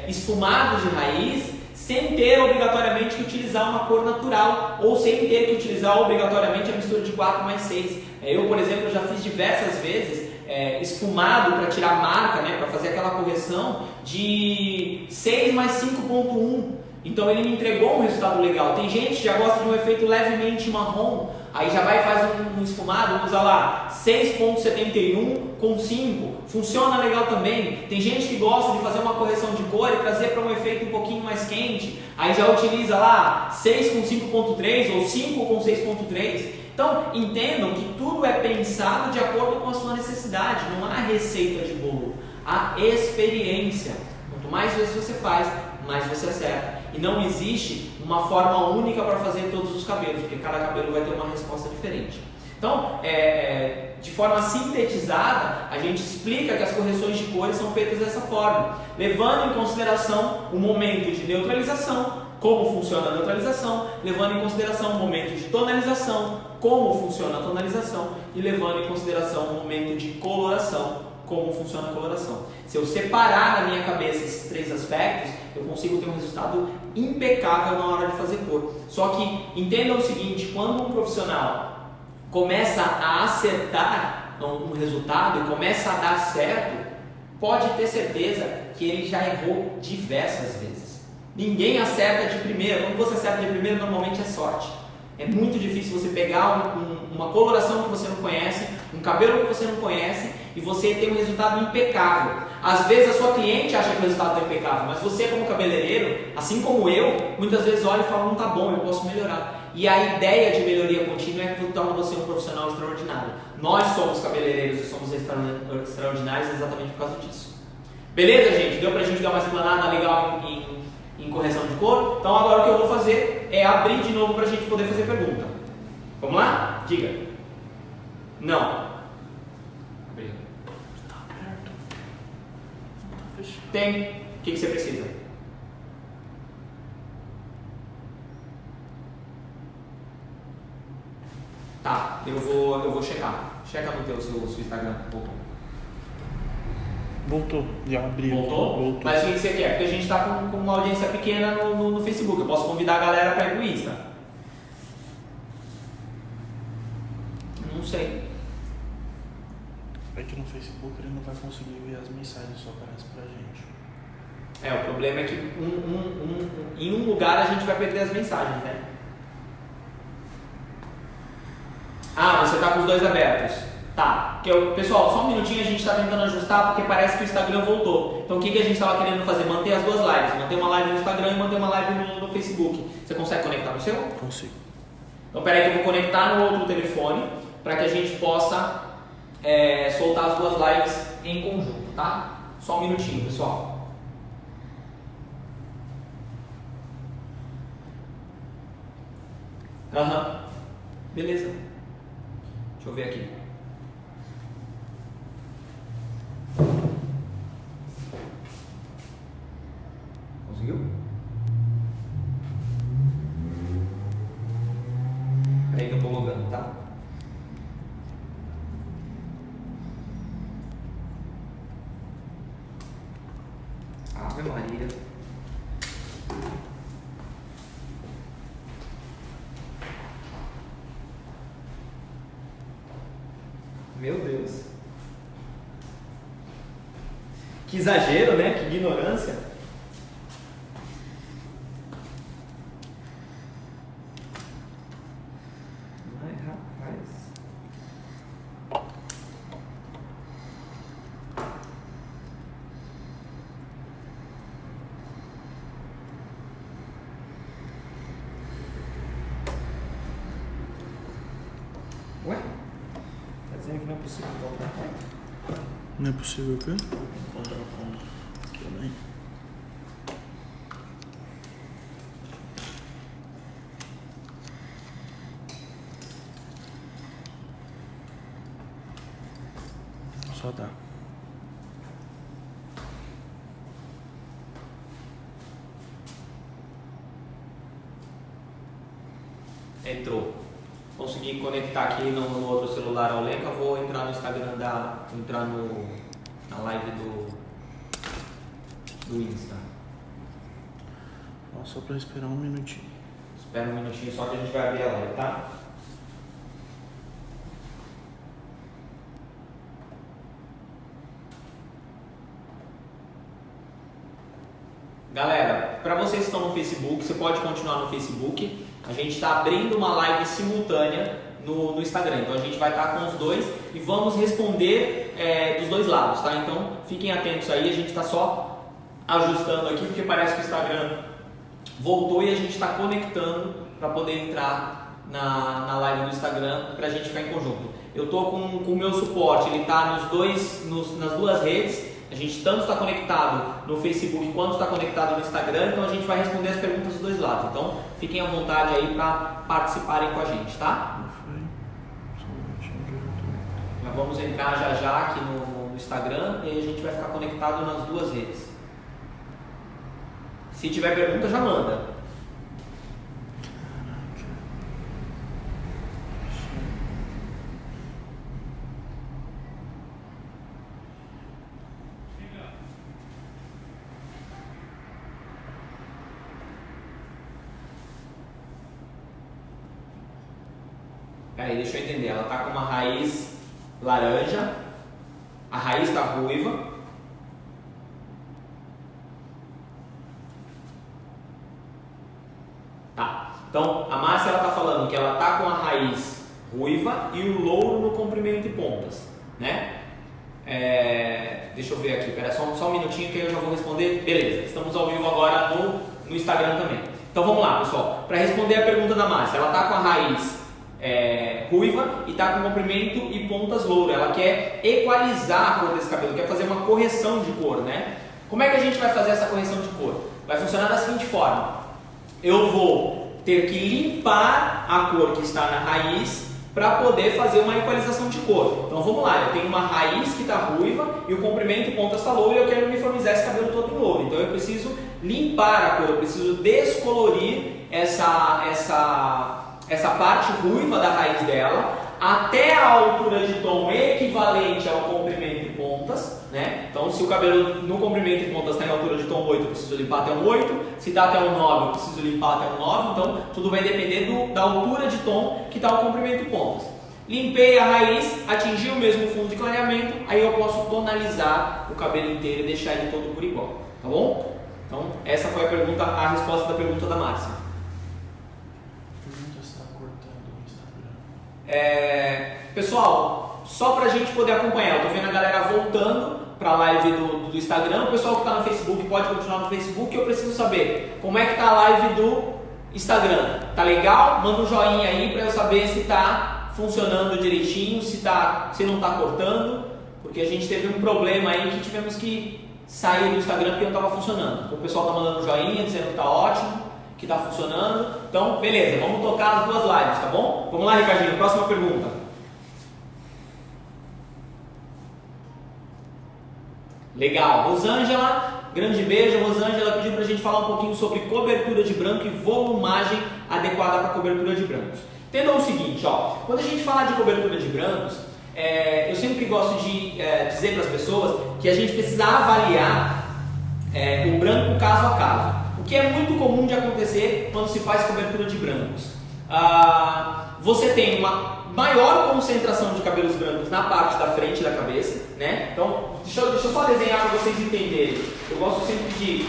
esfumados de raiz sem ter obrigatoriamente que utilizar uma cor natural ou sem ter que utilizar obrigatoriamente a mistura de 4 mais 6. Eu, por exemplo, já fiz diversas vezes esfumado para tirar marca, né, para fazer aquela correção de 6 mais 5.1. Então ele me entregou um resultado legal. Tem gente que já gosta de um efeito levemente marrom, aí já vai e faz um esfumado, usa lá 6.71 com 5, funciona legal também. Tem gente que gosta de fazer uma correção de cor e trazer para um efeito um pouquinho mais quente, aí já utiliza lá 6 com 5.3 ou 5 com 6.3. Então entendam que tudo é pensado de acordo com a sua necessidade, não há receita de bolo, há experiência. Quanto mais vezes você faz, mais você acerta. E não existe uma forma única para fazer todos os cabelos, porque cada cabelo vai ter uma resposta diferente. Então, de forma sintetizada, a gente explica que as correções de cores são feitas dessa forma, levando em consideração o momento de neutralização, como funciona a neutralização, levando em consideração o momento de tonalização, como funciona a tonalização, e levando em consideração o momento de coloração, como funciona a coloração. Se eu separar na minha cabeça esses 3 aspectos, eu consigo ter um resultado impecável na hora de fazer cor. Só que entendam o seguinte, quando um profissional começa a acertar um resultado e começa a dar certo, pode ter certeza que ele já errou diversas vezes. Ninguém acerta de primeira. Quando você acerta de primeira, normalmente é sorte. É muito difícil você pegar uma coloração que você não conhece, um cabelo que você não conhece e você ter um resultado impecável. Às vezes a sua cliente acha que o resultado está impecável, mas você como cabeleireiro, assim como eu, muitas vezes olha e fala, não está bom, eu posso melhorar. E a ideia de melhoria contínua é que torna você um profissional extraordinário. Nós somos cabeleireiros e somos extraordinários exatamente por causa disso. Beleza, gente? Deu pra gente dar uma explanada legal em correção de cor? Então agora o que eu vou fazer é abrir de novo pra gente poder fazer pergunta. Vamos lá? Diga. Não. Tá aberto. Não tá fechado. Tem. O que você precisa? Tá, eu vou checar. Checa no seu Instagram. Voltou. Já abriu. Voltou? Mas o que você quer? Porque a gente está com uma audiência pequena no Facebook. Eu posso convidar a galera para ir pro Insta. Não sei. É que no Facebook ele não vai conseguir ver as mensagens, só aparece pra gente. O problema é que em um lugar a gente vai perder as mensagens, né? Ah, você está com os dois abertos. Tá. Pessoal, só um minutinho, a gente está tentando ajustar porque parece que o Instagram voltou. Então o que a gente estava querendo fazer? Manter as duas lives. Manter uma live no Instagram e manter uma live no Facebook. Você consegue conectar no seu? Consigo. Então peraí que eu vou conectar no outro telefone para que a gente possa soltar as duas lives em conjunto, tá? Só um minutinho, pessoal. Beleza. Deixa eu ver aqui. Conseguiu? Peraí que eu tô logando, tá? Ave Maria. Meu Deus. Que exagero, né? Que ignorância. Ai, rapaz. Ué? Tá dizendo que não é possível encontrar a conta? Não é possível o quê? Encontrar a conta. Também. Só dá. Entrou. Consegui conectar aqui no outro celular ao Lenca, vou entrar no Instagram na live do Insta. Ó, só pra esperar um minutinho. Espera um minutinho só que a gente vai abrir a live, tá? Galera, para vocês que estão no Facebook, você pode continuar no Facebook. A gente está abrindo uma live simultânea no Instagram. Então a gente vai estar com os dois e vamos responder dos dois lados, tá? Então fiquem atentos aí, a gente está só ajustando aqui porque parece que o Instagram voltou e a gente está conectando para poder entrar na live do Instagram para a gente ficar em conjunto. Eu estou com o meu suporte, ele está nas duas redes. A gente tanto está conectado no Facebook quanto está conectado no Instagram, então a gente vai responder as perguntas dos dois lados. Então fiquem à vontade aí para participarem com a gente, tá? Já vamos entrar já aqui no Instagram e aí a gente vai ficar conectado nas duas redes. Se tiver pergunta, já manda. Aí, deixa eu entender, ela está com uma raiz laranja, a raiz está ruiva, tá? Então a Márcia ela está falando que ela está com a raiz ruiva e o louro no comprimento e pontas, né? Deixa eu ver aqui, pera só um minutinho que eu já vou responder. Beleza, estamos ao vivo agora no Instagram também. Então vamos lá, pessoal, para responder a pergunta da Márcia, ela está com a raiz ruiva e está com comprimento e pontas louro. Ela quer equalizar a cor desse cabelo, quer fazer uma correção de cor, né? Como é que a gente vai fazer essa correção de cor? Vai funcionar da seguinte forma: eu vou ter que limpar a cor que está na raiz para poder fazer uma equalização de cor. Então vamos lá, eu tenho uma raiz que está ruiva e o comprimento e pontas está louro e eu quero uniformizar esse cabelo todo em louro. Então eu preciso limpar a cor, eu preciso descolorir essa parte ruiva da raiz dela até a altura de tom equivalente ao comprimento e pontas, né? Então se o cabelo no comprimento e pontas está em altura de tom 8, eu preciso limpar até um 8, se está até um 9, eu preciso limpar até um 9, então tudo vai depender da altura de tom que está o comprimento e pontas. Limpei a raiz, atingi o mesmo fundo de clareamento, aí eu posso tonalizar o cabelo inteiro e deixar ele todo por igual, tá bom? Então essa foi a resposta da pergunta da Márcia. Pessoal, só pra gente poder acompanhar, eu tô vendo a galera voltando pra live do Instagram. O pessoal que tá no Facebook pode continuar no Facebook. Eu preciso saber como é que tá a live do Instagram. Tá legal? Manda um joinha aí pra eu saber se tá funcionando direitinho, se não está cortando, porque a gente teve um problema aí que tivemos que sair do Instagram porque não estava funcionando. O pessoal está mandando joinha, dizendo que está ótimo, que está funcionando. Então, beleza, vamos tocar as duas lives, tá bom? Vamos lá, Ricardinho, próxima pergunta. Legal, Rosângela, grande beijo. Rosângela pediu para a gente falar um pouquinho sobre cobertura de branco e volumagem adequada para cobertura de brancos. Entendam o seguinte, ó, quando a gente fala de cobertura de brancos, eu sempre gosto de dizer para as pessoas que a gente precisa avaliar o branco caso a caso, o que é muito comum de acontecer quando se faz cobertura de brancos. Você tem uma maior concentração de cabelos brancos na parte da frente da cabeça, né? Então, deixa eu só desenhar para vocês entenderem. Eu gosto sempre de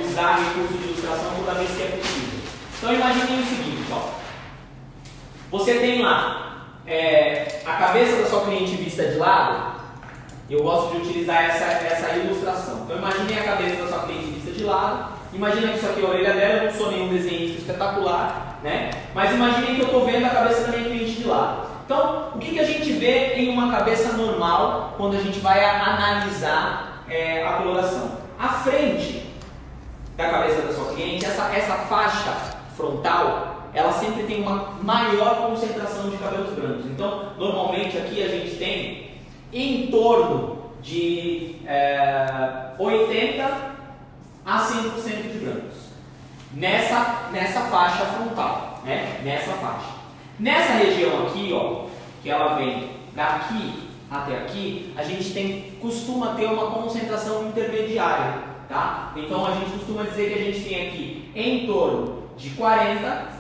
usar recurso de ilustração toda vez que é possível. Então, imaginem o seguinte, ó. Você tem lá a cabeça da sua cliente vista de lado. Eu gosto de utilizar essa ilustração. Então, imaginem a cabeça da sua cliente vista de lado. Imagina que isso aqui é a orelha dela. Eu não sou nenhum desenhista espetacular, né? Mas imaginem que eu estou vendo a cabeça da minha cliente de lado. Então, o que a gente vê em uma cabeça normal quando a gente vai analisar a coloração? A frente da cabeça da sua cliente, essa faixa frontal, ela sempre tem uma maior concentração de cabelos brancos. Então, normalmente aqui a gente tem em torno de 80 a 100% de brancos nessa faixa frontal, né? Nessa faixa. Nessa região aqui, ó, que ela vem daqui até aqui, a gente costuma ter uma concentração intermediária, tá? Então a gente costuma dizer que a gente tem aqui em torno de 40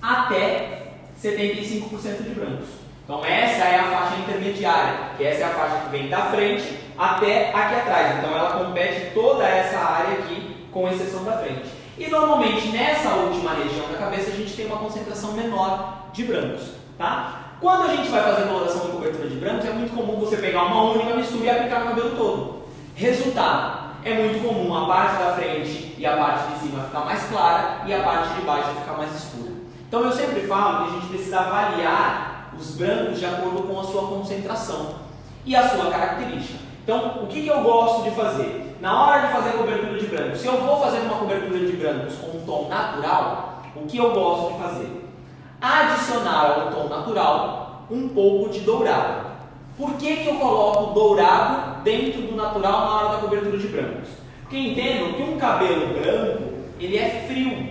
até 75% de brancos. Então essa é a faixa intermediária, que essa é a faixa que vem da frente até aqui atrás. Então ela compete toda essa área aqui, com exceção da frente. E normalmente nessa última região da cabeça a gente tem uma concentração menor de brancos, tá? Quando a gente vai fazer coloração e cobertura de brancos, é muito comum você pegar uma única mistura e aplicar no cabelo todo. Resultado, é muito comum a parte da frente e a parte de cima ficar mais clara e a parte de baixo ficar mais escura. Então eu sempre falo que a gente precisa avaliar os brancos de acordo com a sua concentração e a sua característica. Então, o que eu gosto de fazer? Na hora de fazer a cobertura de brancos, se eu vou fazer uma cobertura de brancos com um tom natural, o que eu gosto de fazer? Adicionar ao tom natural um pouco de dourado. Por que eu coloco dourado dentro do natural na hora da cobertura de brancos? Porque entendo que um cabelo branco, ele é frio,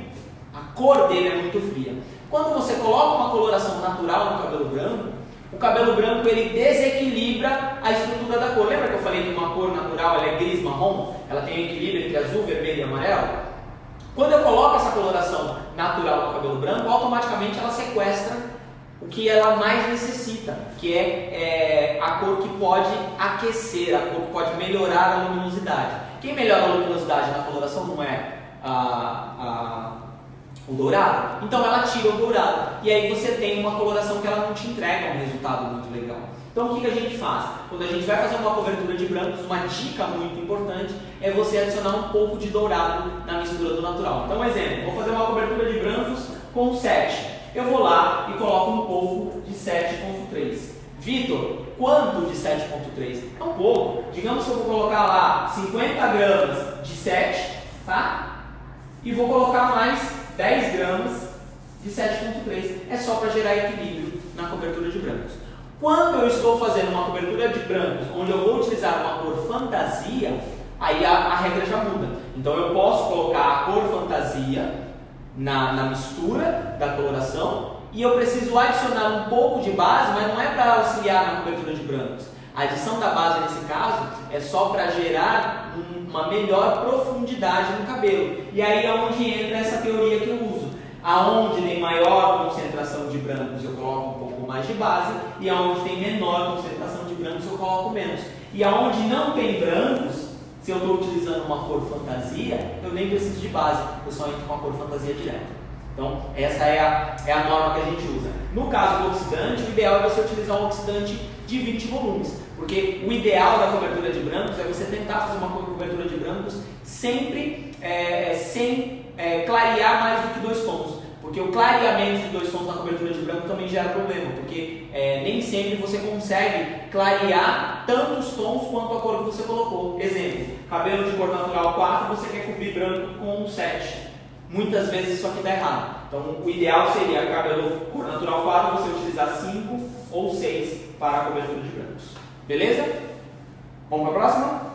a cor dele é muito fria. Quando você coloca uma coloração natural no cabelo branco, o cabelo branco ele desequilibra a estrutura da cor. Lembra que eu falei que uma cor natural ela é gris-marrom? Ela tem um equilíbrio entre azul, vermelho e amarelo? Quando eu coloco essa coloração natural no cabelo branco, automaticamente ela sequestra o que ela mais necessita, que é a cor que pode aquecer, a cor que pode melhorar a luminosidade. Quem melhora a luminosidade na coloração não é o dourado? Então ela tira o dourado e aí você tem uma coloração que ela não te entrega um resultado muito legal. Então o que a gente faz? Quando a gente vai fazer uma cobertura de brancos, uma dica muito importante é você adicionar um pouco de dourado na mistura do natural. Então, exemplo, vou fazer uma cobertura de brancos com 7. Eu vou lá e coloco um pouco de 7.3. Vitor, quanto de 7.3? É um pouco. Digamos que eu vou colocar lá 50 gramas de 7, tá? E vou colocar mais 10 gramas de 7.3. É só para gerar equilíbrio na cobertura de brancos. Quando eu estou fazendo uma cobertura de brancos, onde eu vou utilizar uma cor fantasia, aí a regra já muda. Então eu posso colocar a cor fantasia na mistura da coloração e eu preciso adicionar um pouco de base, mas não é para auxiliar na cobertura de brancos. A adição da base nesse caso é só para gerar uma melhor profundidade no cabelo. E aí é onde entra essa teoria que eu uso. Aonde tem maior concentração de brancos eu coloco um pouco mais de base e aonde tem menor concentração de brancos eu coloco menos. E aonde não tem brancos, se eu estou utilizando uma cor fantasia, eu nem preciso de base, eu só entro com a cor fantasia direto. Então essa é a norma que a gente usa. No caso do oxidante, o ideal é você utilizar um oxidante de 20 volumes, porque o ideal da cobertura de brancos é você tentar fazer uma cobertura de brancos sempre sem clarear mais do que 2 tons, Porque o clareamento de 2 tons na cobertura de branco também gera problema, porque nem sempre você consegue clarear tanto os tons quanto a cor que você colocou. Exemplo, cabelo de cor natural 4, você quer cobrir branco com 7. Muitas vezes isso aqui dá errado. Então o ideal seria cabelo cor natural 4, você utilizar 5 ou 6 para a cobertura de brancos. Beleza? Vamos para a próxima?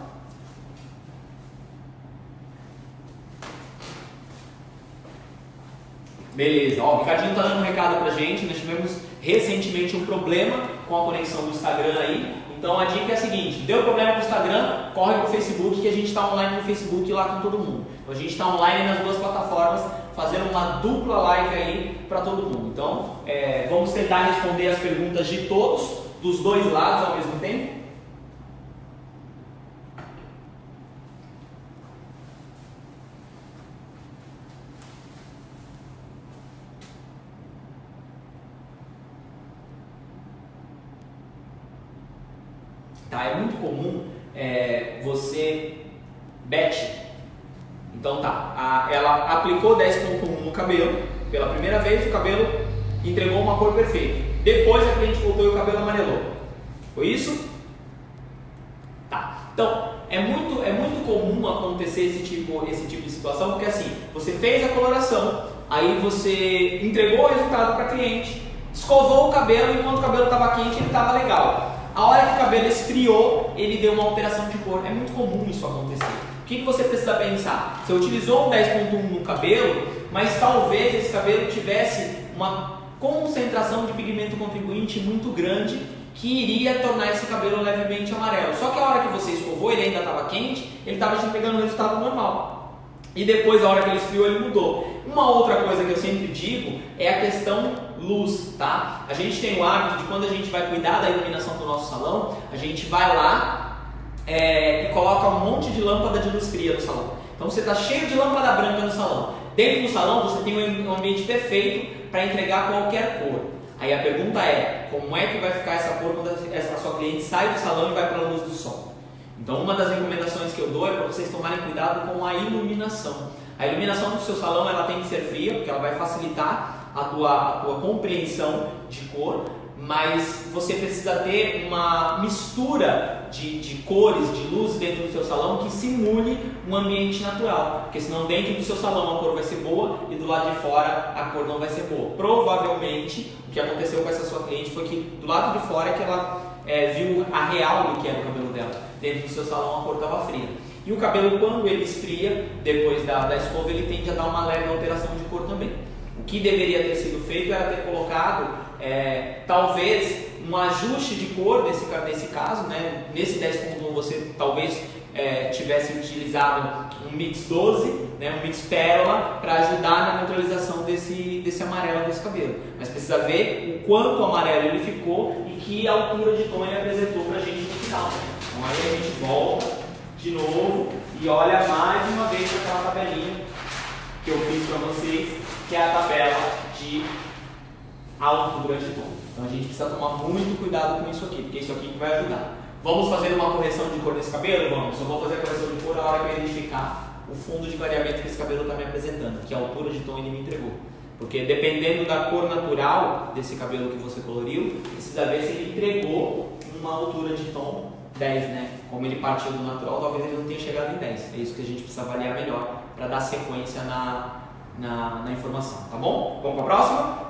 Beleza, ó, o Ricardinho tá dando um recado pra gente. Nós tivemos recentemente um problema com a conexão do Instagram aí. Então a dica é a seguinte: deu problema com o Instagram, corre pro Facebook, que a gente está online no Facebook lá com todo mundo. Então a gente está online nas duas plataformas, fazendo uma dupla live aí para todo mundo. Então vamos tentar responder as perguntas de todos, dos dois lados ao mesmo tempo. Tá, é muito comum você, Beth, então tá, ela aplicou 10.1 no cabelo, pela primeira vez o cabelo entregou uma cor perfeita, depois a cliente voltou e o cabelo amarelou, foi isso? Tá, então é muito comum acontecer esse tipo de situação, porque assim, você fez a coloração, aí você entregou o resultado para a cliente, escovou o cabelo, enquanto o cabelo estava quente ele estava legal. A hora que o cabelo esfriou, ele deu uma alteração de cor. É muito comum isso acontecer. O que você precisa pensar? Você utilizou um 10.1 no cabelo, mas talvez esse cabelo tivesse uma concentração de pigmento contribuinte muito grande que iria tornar esse cabelo levemente amarelo. Só que a hora que você escovou, ele ainda estava quente, ele estava te entregando um resultado normal. E depois, a hora que ele esfriou, ele mudou. Uma outra coisa que eu sempre digo é a questão luz, tá? A gente tem o hábito de, quando a gente vai cuidar da iluminação do nosso salão, a gente vai lá e coloca um monte de lâmpada de luz fria no salão. Então você está cheio de lâmpada branca no salão. Dentro do salão você tem um ambiente perfeito para entregar qualquer cor. Aí a pergunta é, como é que vai ficar essa cor quando a sua cliente sai do salão e vai para a luz do sol? Então uma das recomendações que eu dou é para vocês tomarem cuidado com a iluminação. A iluminação do seu salão ela tem que ser fria, porque ela vai facilitar a tua compreensão de cor, mas você precisa ter uma mistura de cores, de luz dentro do seu salão que simule um ambiente natural, porque senão dentro do seu salão a cor vai ser boa e do lado de fora a cor não vai ser boa. Provavelmente o que aconteceu com essa sua cliente foi que do lado de fora é que ela viu a real do que era o cabelo dela. Dentro do seu salão a cor estava fria. E o cabelo, quando ele esfria, depois da escova, ele tende a dar uma leve alteração de cor também. O que deveria ter sido feito era ter colocado, talvez, um ajuste de cor nesse caso, né? Nesse 10.1 você talvez tivesse utilizado um mix 12, né? Um mix pérola, para ajudar na neutralização desse amarelo desse cabelo. Mas precisa ver o quanto amarelo ele ficou e que altura de tom ele apresentou para a gente no final. Então aí a gente volta de novo e olha mais uma vez aquela tabelinha que eu fiz para vocês, que é a tabela de altura de tom. Então a gente precisa tomar muito cuidado com isso aqui, porque isso aqui que vai ajudar. Vamos fazer uma correção de cor nesse cabelo? Vamos. Eu vou fazer a correção de cor na hora que eu identificar o fundo de clareamento que esse cabelo está me apresentando, que a altura de tom ele me entregou. Porque dependendo da cor natural desse cabelo que você coloriu, precisa ver se ele entregou uma altura de tom 10, né? Como ele partiu do natural, talvez ele não tenha chegado em 10. É isso que a gente precisa avaliar melhor para dar sequência na informação, tá bom? Vamos para a próxima?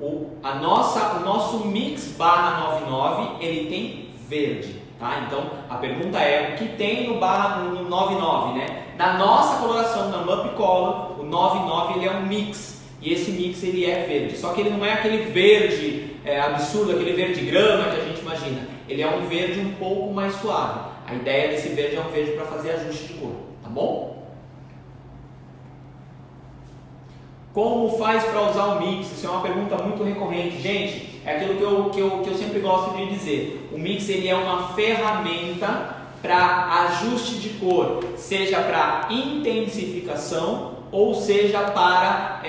O nosso mix barra 99, ele tem verde, tá? Então a pergunta é, o que tem no 99, né? Na nossa coloração, na Mup Color, o 99 ele é um mix. E esse mix ele é verde, só que ele não é aquele verde absurdo, aquele verde grama que a gente imagina. Ele é um verde um pouco mais suave. A ideia desse verde é um verde para fazer ajuste de cor, tá bom? Como faz para usar o mix? Isso é uma pergunta muito recorrente. Gente, é aquilo que eu sempre gosto de dizer. O mix ele é uma ferramenta para ajuste de cor, seja para intensificação ou seja para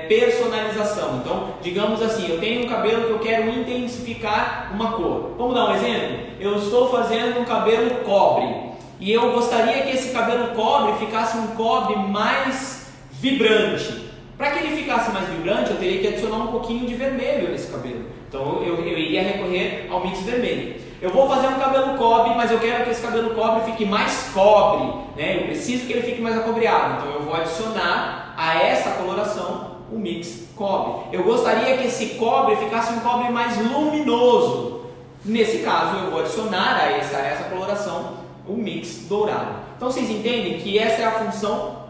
personalização. Então, digamos assim, eu tenho um cabelo que eu quero intensificar uma cor. Vamos dar um exemplo? Eu estou fazendo um cabelo cobre e eu gostaria que esse cabelo cobre ficasse um cobre mais vibrante. Para que ele ficasse mais vibrante, eu teria que adicionar um pouquinho de vermelho nesse cabelo. Então eu iria recorrer ao mix vermelho. Eu vou fazer um cabelo cobre, mas eu quero que esse cabelo cobre fique mais cobre, né? Eu preciso que ele fique mais acobreado, então eu vou adicionar a essa coloração o mix cobre. Eu gostaria que esse cobre ficasse um cobre mais luminoso. Nesse caso eu vou adicionar a essa coloração o mix dourado. Então vocês entendem que essa é a função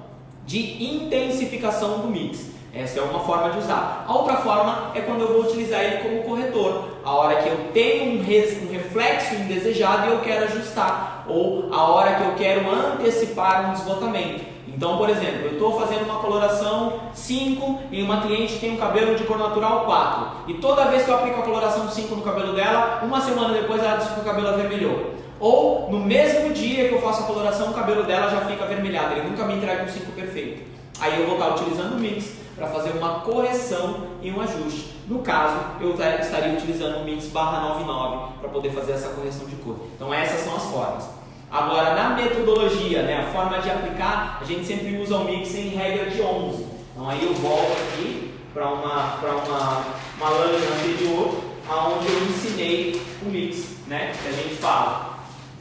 de intensificação do mix. Essa é uma forma de usar. A outra forma é quando eu vou utilizar ele como corretor. A hora que eu tenho um reflexo indesejado e eu quero ajustar. Ou a hora que eu quero antecipar um desbotamento. Então, por exemplo, eu estou fazendo uma coloração 5 e uma cliente tem um cabelo de cor natural 4. E toda vez que eu aplico a coloração 5 no cabelo dela, uma semana depois ela diz que o cabelo avermelhou. Ou no mesmo dia que eu faço a coloração, o cabelo dela já fica avermelhado. Ele nunca me entrega um 5 perfeito. Aí eu vou estar utilizando o mix para fazer uma correção e um ajuste. No caso, eu estaria utilizando o mix /99 para poder fazer essa correção de cor. Então essas são as formas. Agora, na metodologia, né, a forma de aplicar, a gente sempre usa o mix em regra de 11. Então aí eu volto aqui para uma lâmina anterior, onde eu ensinei o mix, né, que a gente fala.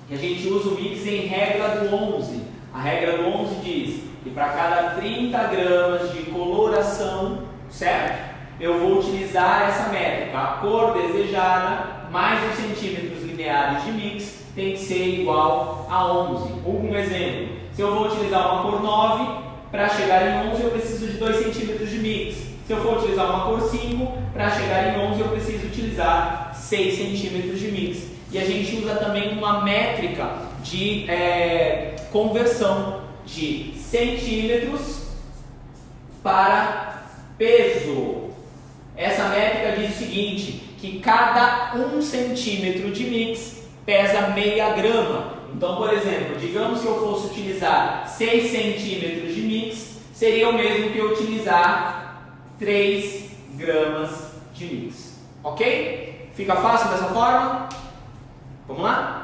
E a gente usa o mix em regra do 11. A regra do 11 diz que para cada 30 gramas de coloração, certo? Eu vou utilizar essa métrica. A cor desejada mais os centímetros lineares de mix tem que ser igual a 11. Um exemplo, se eu vou utilizar uma cor 9, para chegar em 11 eu preciso de 2 centímetros de mix. Se eu for utilizar uma cor 5, para chegar em 11 eu preciso utilizar 6 centímetros de mix. E a gente usa também uma métrica de conversão de centímetros para peso. Essa métrica diz o seguinte, que cada 1 centímetro de mix pesa meia grama. Então, por exemplo, digamos que eu fosse utilizar 6 centímetros de mix, seria o mesmo que eu utilizar 3 gramas de mix. Ok? Fica fácil dessa forma? Vamos lá?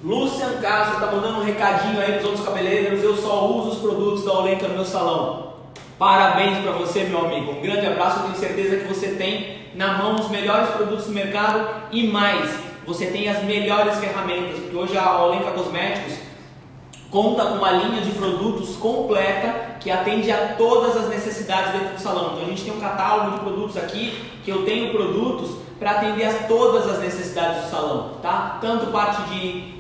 Lucian Castro está mandando um recadinho aí para os outros cabeleireiros. Eu só uso os produtos da Olenka no meu salão. Parabéns para você, meu amigo. Um grande abraço. Eu tenho certeza que você tem na mão os melhores produtos do mercado e mais, você tem as melhores ferramentas, porque hoje a Olenka Cosméticos conta com uma linha de produtos completa que atende a todas as necessidades dentro do salão. Então a gente tem um catálogo de produtos aqui, que eu tenho produtos para atender a todas as necessidades do salão, tá? Tanto parte de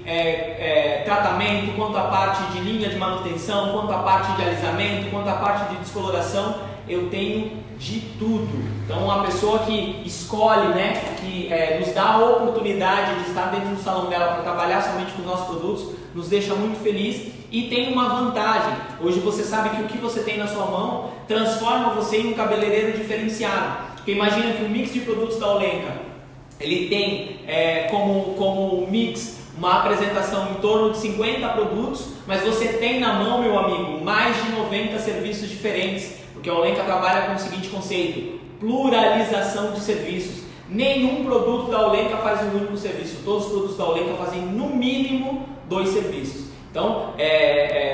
tratamento, quanto a parte de linha de manutenção, quanto a parte de alisamento, quanto a parte de descoloração, eu tenho de tudo. Então a pessoa que escolhe, né, que nos dá a oportunidade de estar dentro do salão dela para trabalhar somente com os nossos produtos, nos deixa muito feliz e tem uma vantagem. Hoje você sabe que o que você tem na sua mão transforma você em um cabeleireiro diferenciado. Porque imagina que o mix de produtos da Olenka, ele tem como mix uma apresentação em torno de 50 produtos, mas você tem na mão, meu amigo, mais de 90 serviços diferentes, porque a Olenka trabalha com o seguinte conceito: pluralização de serviços. Nenhum produto da Olenka faz um único serviço, todos os produtos da Olenka fazem no mínimo 2 serviços. Então,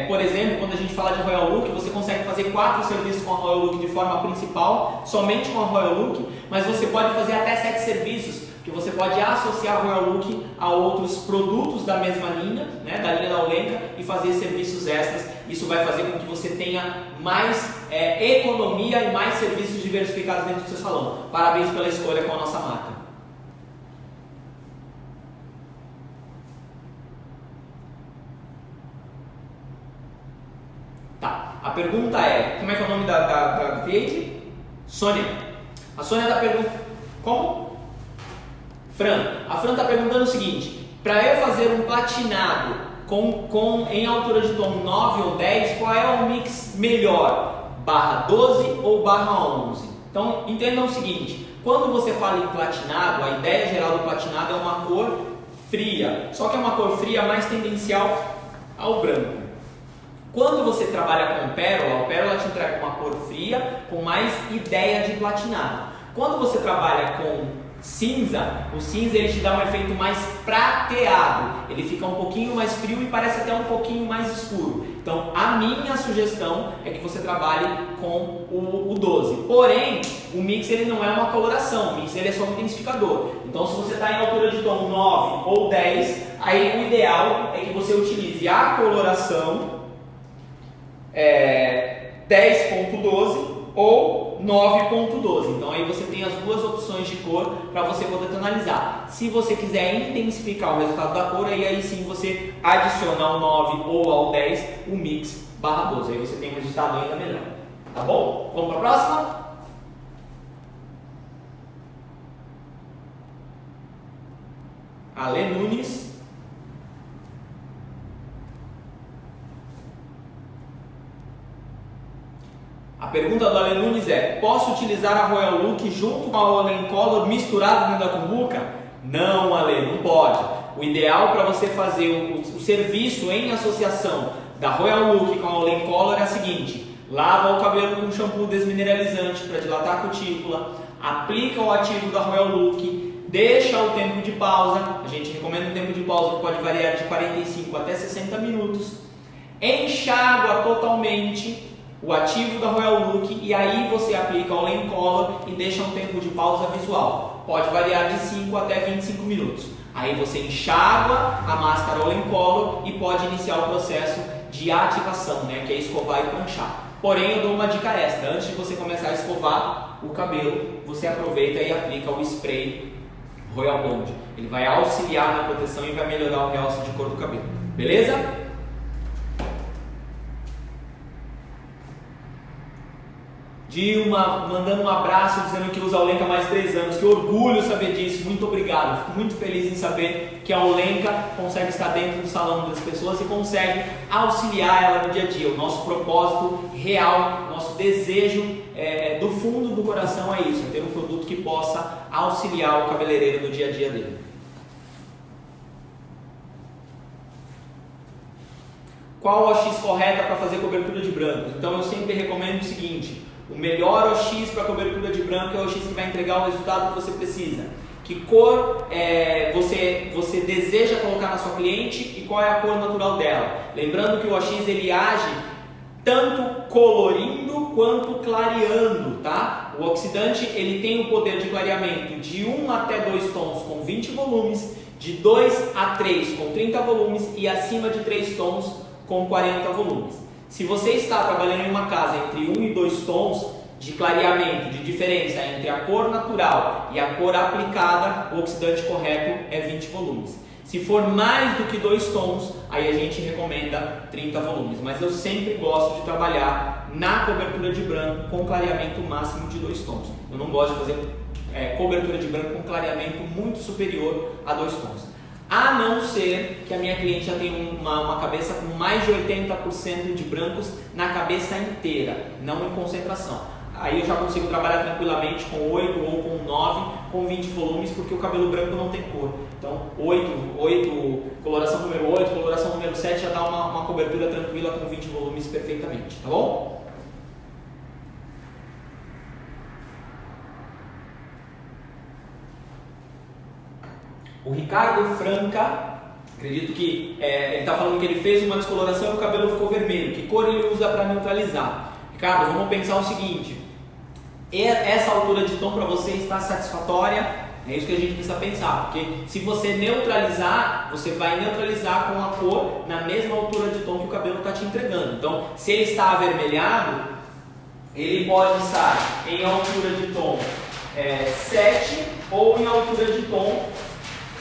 por exemplo, quando a gente fala de Royal Look, você consegue fazer 4 serviços com a Royal Look de forma principal, somente com a Royal Look, mas você pode fazer até 7 serviços, que você pode associar a Royal Look a outros produtos da mesma linha, né, da linha da Olenka, e fazer serviços extras. Isso vai fazer com que você tenha mais economia e mais serviços diversificados dentro do seu salão. Parabéns pela escolha com a nossa marca. Tá, a pergunta é, como é que é o nome da cliente? Sônia. A Sônia está perguntando, como? Fran. A Fran está perguntando o seguinte: para eu fazer um platinado em altura de tom 9 ou 10, qual é o mix melhor? /12 ou /11? Então entendam o seguinte: quando você fala em platinado, a ideia geral do platinado é uma cor fria, só que é uma cor fria mais tendencial ao branco. Quando você trabalha com pérola, a pérola te entrega uma cor fria com mais ideia de platinado. Quando você trabalha com cinza, o cinza ele te dá um efeito mais prateado, ele fica um pouquinho mais frio e parece até um pouquinho mais escuro. Então a minha sugestão é que você trabalhe com o 12. Porém, o mix ele não é uma coloração, o mix ele é só um intensificador. Então se você está em altura de tom 9 ou 10, aí o ideal é que você utilize a coloração 10.12 ou 9.12. Então aí você tem as duas opções de cor para você poder tonalizar. Se você quiser intensificar o resultado da cor, aí sim você adiciona ao 9 ou ao 10 o mix /12. Aí você tem um resultado ainda melhor. Tá bom? Vamos para a próxima? Ale Nunes. A pergunta do Ale Nunes é: posso utilizar a Royal Look junto com a Olen Color misturada dentro da cumbuca? Não, Ale, não pode. O ideal para você fazer o serviço em associação da Royal Look com a Olen Color é a seguinte: lava o cabelo com shampoo desmineralizante para dilatar a cutícula, aplica o ativo da Royal Look, deixa o tempo de pausa, a gente recomenda um tempo de pausa que pode variar de 45 até 60 minutos, enxágua totalmente o ativo da Royal Look e aí você aplica o Olen Color e deixa um tempo de pausa visual. Pode variar de 5 até 25 minutos. Aí você enxágua a máscara Olen Color e pode iniciar o processo de ativação, né, que é escovar e pranchar. Porém, eu dou uma dica extra. Antes de você começar a escovar o cabelo, você aproveita e aplica o spray Royal Blonde. Ele vai auxiliar na proteção e vai melhorar o realce de cor do cabelo. Beleza? Dilma, mandando um abraço, dizendo que usa a Olenka há mais de 3 anos. Que orgulho saber disso, muito obrigado. Fico muito feliz em saber que a Olenka consegue estar dentro do salão das pessoas e consegue auxiliar ela no dia a dia. O nosso propósito real, nosso desejo do fundo do coração é isso, é ter um produto que possa auxiliar o cabeleireiro no dia a dia dele. Qual a OX correta para fazer cobertura de brancos? Então eu sempre recomendo o seguinte: o melhor OX para cobertura de branco é o OX que vai entregar o resultado que você precisa. Que cor você deseja colocar na sua cliente e qual é a cor natural dela. Lembrando que o OX ele age tanto colorindo quanto clareando, tá? O oxidante ele tem o poder de clareamento de 1 até 2 tons com 20 volumes, de 2 a 3 com 30 volumes e acima de 3 tons com 40 volumes. Se você está trabalhando em uma casa entre 1 e 2 tons de clareamento, de diferença entre a cor natural e a cor aplicada, o oxidante correto é 20 volumes. Se for mais do que 2 tons, aí a gente recomenda 30 volumes. Mas eu sempre gosto de trabalhar na cobertura de branco com clareamento máximo de 2 tons. Eu não gosto de fazer cobertura de branco com clareamento muito superior a 2 tons. A não ser que a minha cliente já tenha uma cabeça com mais de 80% de brancos na cabeça inteira, não em concentração. Aí eu já consigo trabalhar tranquilamente com 8 ou com 9, com 20 volumes, porque o cabelo branco não tem cor. Então 8, coloração número 8, coloração número 7 já dá uma cobertura tranquila com 20 volumes perfeitamente, tá bom? O Ricardo Franca, acredito que ele está falando que ele fez uma descoloração e o cabelo ficou vermelho. Que cor ele usa para neutralizar? Ricardo, vamos pensar o seguinte: essa altura de tom para você está satisfatória? É isso que a gente precisa pensar, porque se você neutralizar, você vai neutralizar com a cor na mesma altura de tom que o cabelo está te entregando. Então, se ele está avermelhado, ele pode estar em altura de tom 7 ou em altura de tom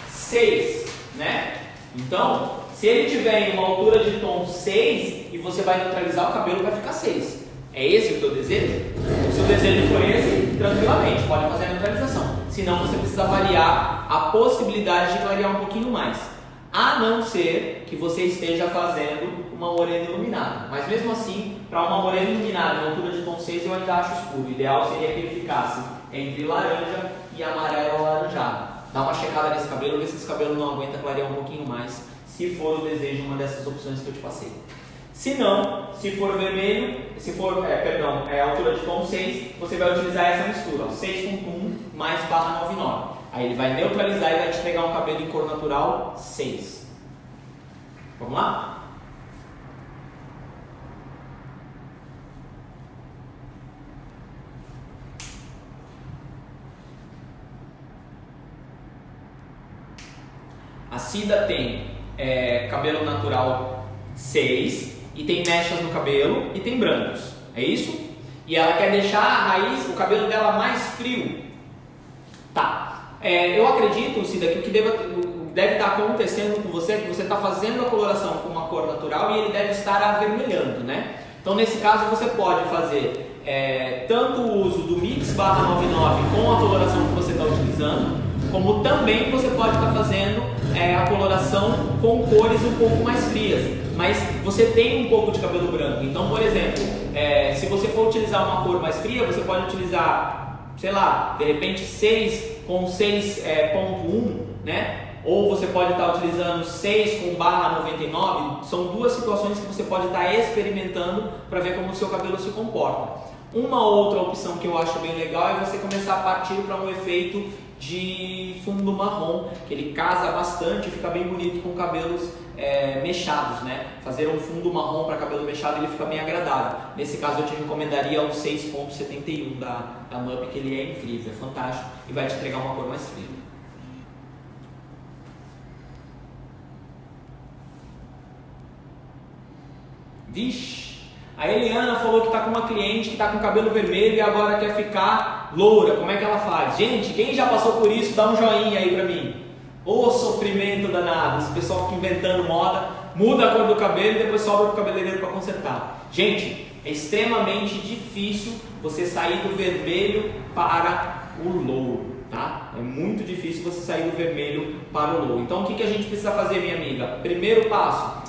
6, né? Então, se ele tiver em uma altura de tom 6 e você vai neutralizar, o cabelo vai ficar 6. É esse o teu desejo? Se o desejo for esse, tranquilamente, pode fazer a neutralização. Senão você precisa avaliar a possibilidade de clarear um pouquinho mais. A não ser que você esteja fazendo uma morena iluminada. Mas mesmo assim, para uma morena iluminada em altura de tom 6 eu ainda acho escuro. O ideal seria que ele ficasse entre laranja e amarelo alaranjado. Dá uma checada nesse cabelo, vê se esse cabelo não aguenta clarear um pouquinho mais, se for o desejo, uma dessas opções que eu te passei. Se não, se for vermelho, a altura de tom 6, você vai utilizar essa mistura, 6.1 mais /99. Aí ele vai neutralizar e vai te entregar um cabelo em cor natural 6. Vamos lá? A Cida tem cabelo natural 6 e tem mechas no cabelo e tem brancos, é isso? E ela quer deixar a raiz, o cabelo dela mais frio. Tá, eu acredito, Cida, que o que deve estar acontecendo com você é que você está fazendo a coloração com uma cor natural e ele deve estar avermelhando, né? Então nesse caso você pode fazer tanto o uso do Mix /99 com a coloração que você está utilizando, como também você pode estar fazendo a coloração com cores um pouco mais frias, mas você tem um pouco de cabelo branco. Então, por exemplo, se você for utilizar uma cor mais fria, você pode utilizar, sei lá, de repente 6 com 6.1, né? Ou você pode estar utilizando 6 com /99. São duas situações que você pode estar experimentando para ver como o seu cabelo se comporta. Uma outra opção que eu acho bem legal é você começar a partir para um efeito de fundo marrom, que ele casa bastante e fica bem bonito com cabelos mechados, né? Fazer um fundo marrom para cabelo mechado ele fica bem agradável. Nesse caso eu te recomendaria o 6.71 da MUP, que ele é incrível, é fantástico e vai te entregar uma cor mais fria. Vixe! A Eliana falou que está com uma cliente que está com cabelo vermelho e agora quer ficar loura. Como é que ela faz? Gente, quem já passou por isso, dá um joinha aí pra mim. Ô sofrimento danado, esse pessoal fica inventando moda, muda a cor do cabelo e depois sobra pro cabeleireiro para consertar. Gente, é extremamente difícil você sair do vermelho para o louro, tá? É muito difícil você sair do vermelho para o louro. Então o que a gente precisa fazer, minha amiga? Primeiro passo,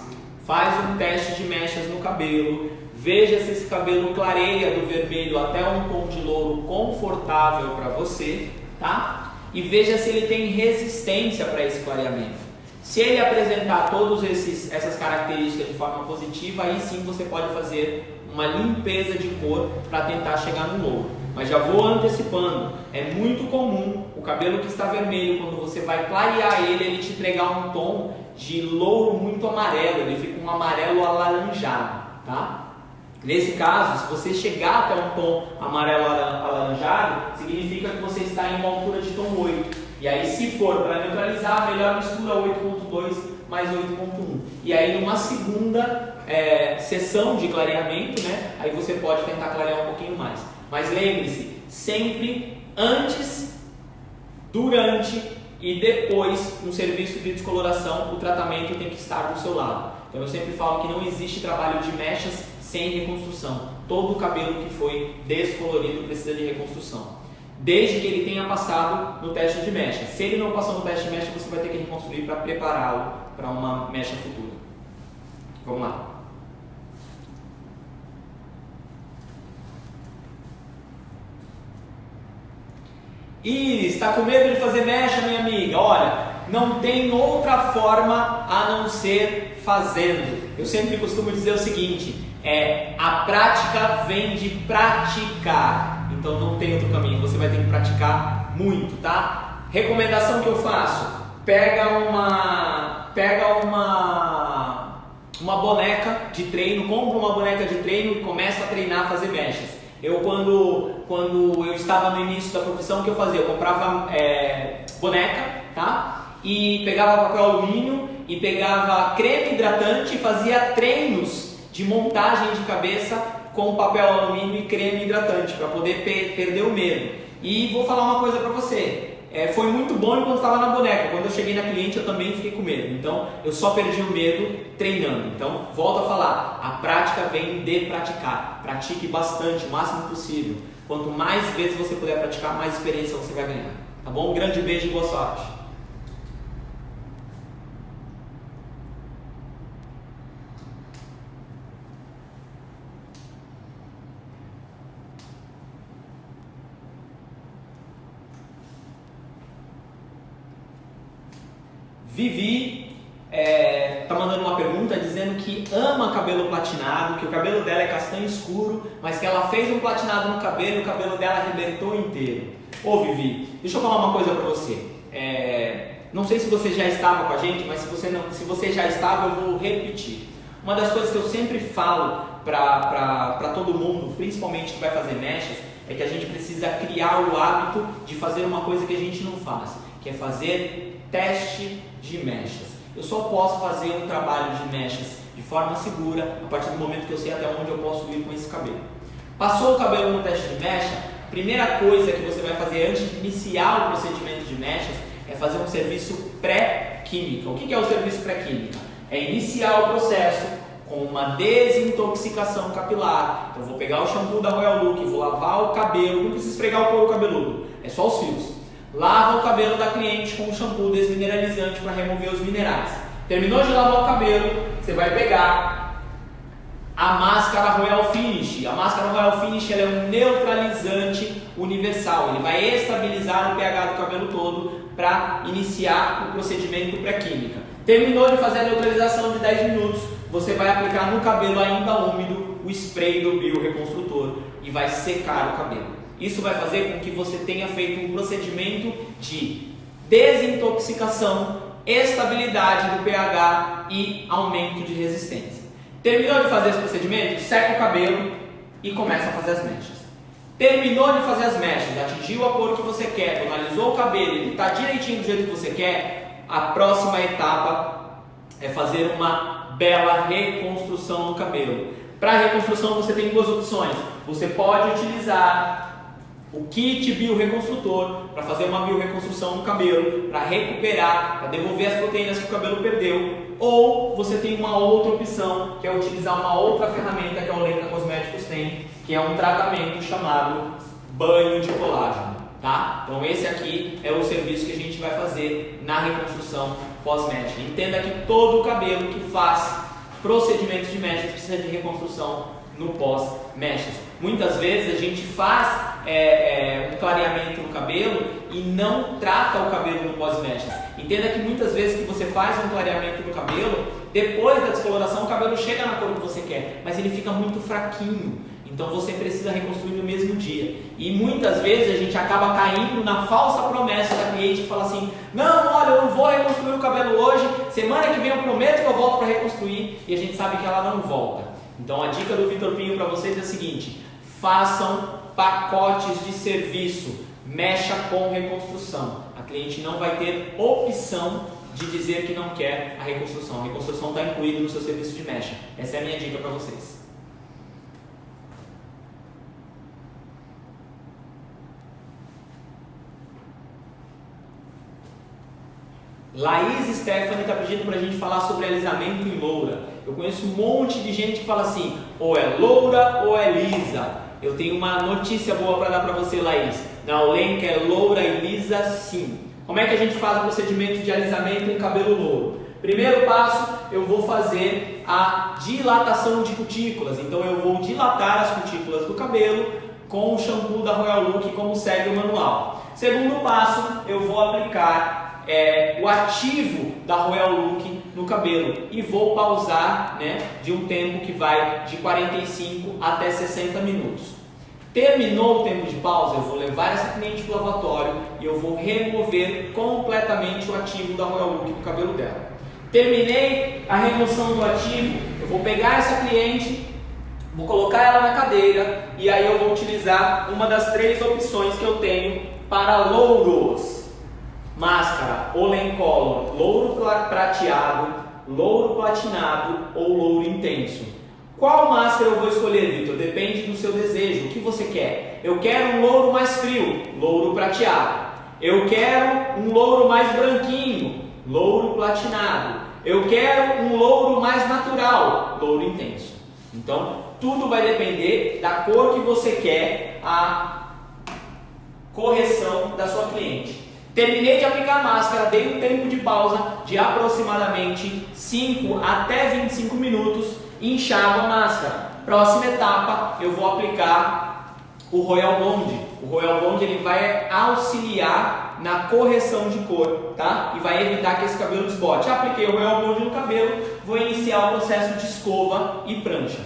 faz um teste de mechas no cabelo. Veja se esse cabelo clareia do vermelho até um tom de louro confortável para você, tá? E veja se ele tem resistência para esse clareamento. Se ele apresentar todas essas características de forma positiva, aí sim você pode fazer uma limpeza de cor para tentar chegar no louro. Mas já vou antecipando, é muito comum o cabelo que está vermelho, quando você vai clarear ele te entregar um tom de louro muito amarelo, ele fica um amarelo alaranjado, tá? Nesse caso, se você chegar até um tom amarelo alaranjado, significa que você está em uma altura de tom 8. E aí, se for para neutralizar, melhor mistura 8.2 mais 8.1. E aí, numa segunda sessão de clareamento, né, aí você pode tentar clarear um pouquinho mais. Mas lembre-se, sempre antes, durante e depois, no serviço de descoloração, o tratamento tem que estar do seu lado. Então, eu sempre falo que não existe trabalho de mechas sem reconstrução. Todo o cabelo que foi descolorido precisa de reconstrução, desde que ele tenha passado no teste de mecha. Se ele não passou no teste de mecha, você vai ter que reconstruir para prepará-lo para uma mecha futura. Vamos lá. Iris, está com medo de fazer mecha, minha amiga? Olha, não tem outra forma a não ser fazendo. Eu sempre costumo dizer o seguinte, a prática vem de praticar, então não tem outro caminho, você vai ter que praticar muito, tá? Recomendação que eu faço, pega uma boneca de treino, compra uma boneca de treino e começa a treinar a fazer mechas. Eu quando eu estava no início da profissão, o que eu fazia? Eu comprava boneca, tá? E pegava papel alumínio e pegava creme hidratante e fazia treinos de montagem de cabeça com papel alumínio e creme hidratante para poder perder o medo. E vou falar uma coisa para você, foi muito bom enquanto estava na boneca. Quando eu cheguei na cliente eu também fiquei com medo, então eu só perdi o medo treinando. Então volto a falar, a prática vem de praticar. Pratique bastante, o máximo possível. Quanto mais vezes você puder praticar, mais experiência você vai ganhar, tá bom? Um grande beijo e boa sorte. Vivi tá mandando uma pergunta dizendo que ama cabelo platinado, que o cabelo dela é castanho escuro, mas que ela fez um platinado no cabelo e o cabelo dela arrebentou inteiro. Ô Vivi, deixa eu falar uma coisa para você. Não sei se você já estava com a gente, mas se você já estava, eu vou repetir. Uma das coisas que eu sempre falo para todo mundo, principalmente que vai fazer mechas, é que a gente precisa criar o hábito de fazer uma coisa que a gente não faz, que é fazer teste de mechas. Eu só posso fazer um trabalho de mechas de forma segura a partir do momento que eu sei até onde eu posso ir com esse cabelo. Passou o cabelo no teste de mecha, a primeira coisa que você vai fazer antes de iniciar o procedimento de mechas é fazer um serviço pré-química. O que é o serviço pré-química? É iniciar o processo com uma desintoxicação capilar. Então eu vou pegar o shampoo da Royal Look, vou lavar o cabelo, não precisa esfregar o couro cabeludo, é só os fios. Lava o cabelo da cliente com um shampoo desmineralizante para remover os minerais. Terminou de lavar o cabelo, você vai pegar a máscara Royal Finish. A máscara Royal Finish ela é um neutralizante universal. Ele vai estabilizar o pH do cabelo todo para iniciar o procedimento pré-química. Terminou de fazer a neutralização de 10 minutos, você vai aplicar no cabelo ainda úmido o spray do bioreconstrutor e vai secar o cabelo. Isso vai fazer com que você tenha feito um procedimento de desintoxicação, estabilidade do pH e aumento de resistência. Terminou de fazer esse procedimento, seca o cabelo e começa a fazer as mechas. Terminou de fazer as mechas, atingiu a cor que você quer, tonalizou o cabelo, ele está direitinho do jeito que você quer, a próxima etapa é fazer uma bela reconstrução do cabelo. Para a reconstrução você tem duas opções. Você pode utilizar o kit bioreconstrutor para fazer uma bioreconstrução no cabelo, para recuperar, para devolver as proteínas que o cabelo perdeu, ou você tem uma outra opção, que é utilizar uma outra ferramenta que a Olenka Cosméticos tem, que é um tratamento chamado banho de colágeno, tá? Então esse aqui é o serviço que a gente vai fazer na reconstrução pós-mecha. Entenda que todo o cabelo que faz procedimentos de mechas precisa de reconstrução no pós-mechas. Muitas vezes a gente faz um clareamento no cabelo e não trata o cabelo no pós-mechas. Entenda que muitas vezes que você faz um clareamento no cabelo, depois da descoloração o cabelo chega na cor que você quer, mas ele fica muito fraquinho. Então você precisa reconstruir no mesmo dia. E muitas vezes a gente acaba caindo na falsa promessa da cliente que fala assim: não, olha, eu não vou reconstruir o cabelo hoje, semana que vem eu prometo que eu volto para reconstruir, e a gente sabe que ela não volta. Então a dica do Vitor Pinho para vocês é a seguinte: façam pacotes de serviço, mecha com reconstrução. A cliente não vai ter opção de dizer que não quer a reconstrução. A reconstrução está incluída no seu serviço de mecha. Essa é a minha dica para vocês. Laís Stephanie está pedindo para a gente falar sobre alisamento em loura. Eu conheço um monte de gente que fala assim: ou é loura ou é lisa. Eu tenho uma notícia boa para dar para você, Laís. Na Olenka é loura e lisa sim. Como é que a gente faz o procedimento de alisamento em cabelo louro? Primeiro passo, eu vou fazer a dilatação de cutículas. Então eu vou dilatar as cutículas do cabelo com o shampoo da Royal Look, como segue o manual. Segundo passo, eu vou aplicar o ativo da Royal Look no cabelo e vou pausar, de um tempo que vai de 45 até 60 minutos. Terminou o tempo de pausa, eu vou levar essa cliente para o lavatório e eu vou remover completamente o ativo da Royal Look do cabelo dela. Terminei a remoção do ativo, eu vou pegar essa cliente, vou colocar ela na cadeira e aí eu vou utilizar uma das 3 opções que eu tenho para louros. Máscara Olencolor, louro prateado, louro platinado ou louro intenso. Qual máscara eu vou escolher, Vitor? Depende do seu desejo. O que você quer? Eu quero um louro mais frio, louro prateado. Eu quero um louro mais branquinho, louro platinado. Eu quero um louro mais natural, louro intenso. Então, tudo vai depender da cor que você quer a correção da sua cliente. Terminei de aplicar a máscara, dei um tempo de pausa de aproximadamente 5 até 25 minutos, enxago a máscara. Próxima etapa, eu vou aplicar o Royal Blonde. O Royal Blonde ele vai auxiliar na correção de cor, tá? E vai evitar que esse cabelo desbote. Apliquei o Royal Blonde no cabelo, vou iniciar o processo de escova e prancha.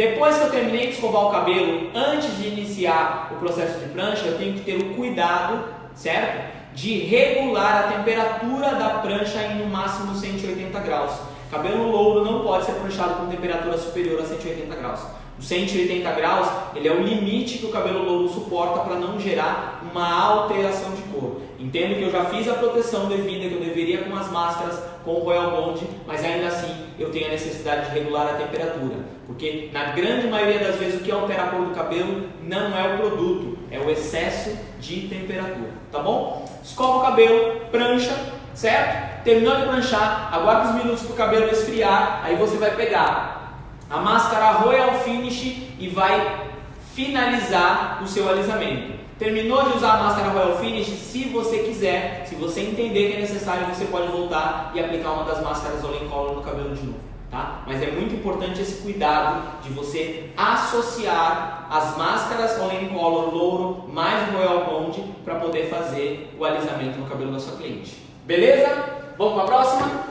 Depois que eu terminei de escovar o cabelo, antes de iniciar o processo de prancha, eu tenho que ter o cuidado, certo? De regular a temperatura da prancha em no máximo 180 graus. Cabelo louro não pode ser pranchado com temperatura superior a 180 graus. O 180 graus ele é o limite que o cabelo louro suporta para não gerar uma alteração de cor. Entendo que eu já fiz a proteção devida que eu deveria com as máscaras, com o Royal Bond, mas ainda assim eu tenho a necessidade de regular a temperatura, porque na grande maioria das vezes o que altera a cor do cabelo não é o produto, é o excesso de temperatura, tá bom? Escova o cabelo, prancha, certo? Terminou de pranchar, aguarda uns minutos para o cabelo esfriar, aí você vai pegar a máscara Royal Finish e vai finalizar o seu alisamento. Terminou de usar a máscara Royal Finish, se você quiser, se você entender que é necessário, você pode voltar e aplicar uma das máscaras Olay Color no cabelo de novo, tá? Mas é muito importante esse cuidado de você associar as máscaras Olay Color louro mais Royal Bond para poder fazer o alisamento no cabelo da sua cliente. Beleza? Vamos para a próxima?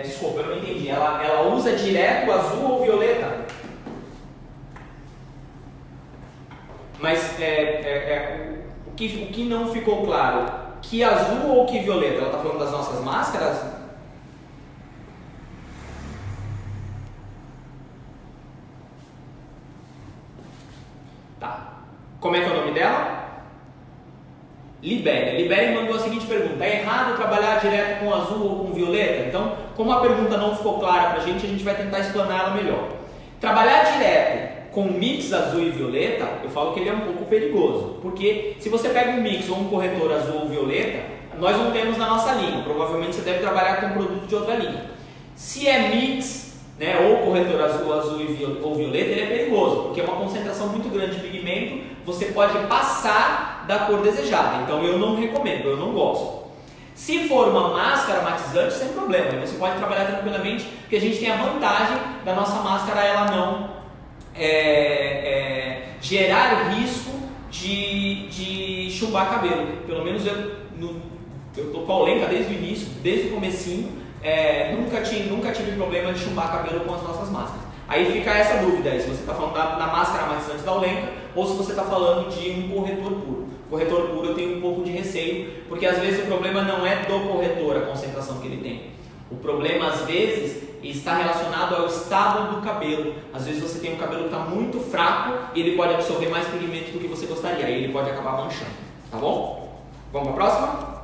Desculpa, eu não entendi. Ela usa direto azul ou violeta? Mas o que não ficou claro? Que azul ou que violeta? Ela está falando das nossas máscaras? Tá. Como é que é o nome dela? Libéria. Libéria mandou a seguinte pergunta: é errado trabalhar direto com azul ou com violeta? Então, como a pergunta não ficou clara pra gente, a gente vai tentar explanar ela melhor. Trabalhar direto com mix azul e violeta, eu falo que ele é um pouco perigoso, porque se você pega um mix ou um corretor azul ou violeta, nós não temos na nossa linha, provavelmente você deve trabalhar com um produto de outra linha. Se é mix, né, ou corretor azul ou violeta, ele é perigoso, porque é uma concentração muito grande de pigmento, você pode passar da cor desejada, então eu não recomendo, eu não gosto. Se for uma máscara matizante, sem problema, você pode trabalhar tranquilamente, porque a gente tem a vantagem da nossa máscara ela não gerar risco de chumbar cabelo. Pelo menos eu tô com a Olenka desde o início, desde o comecinho, nunca tive problema de chumbar cabelo com as nossas máscaras. Aí fica essa dúvida aí, se você está falando da máscara matizante da Olenka ou se você está falando de um corretor puro. Corretor puro eu tenho um pouco de receio, porque às vezes o problema não é do corretor, a concentração que ele tem. O problema às vezes está relacionado ao estado do cabelo. Às vezes você tem um cabelo que está muito fraco e ele pode absorver mais pigmento do que você gostaria, aí ele pode acabar manchando, tá bom? Vamos para a próxima?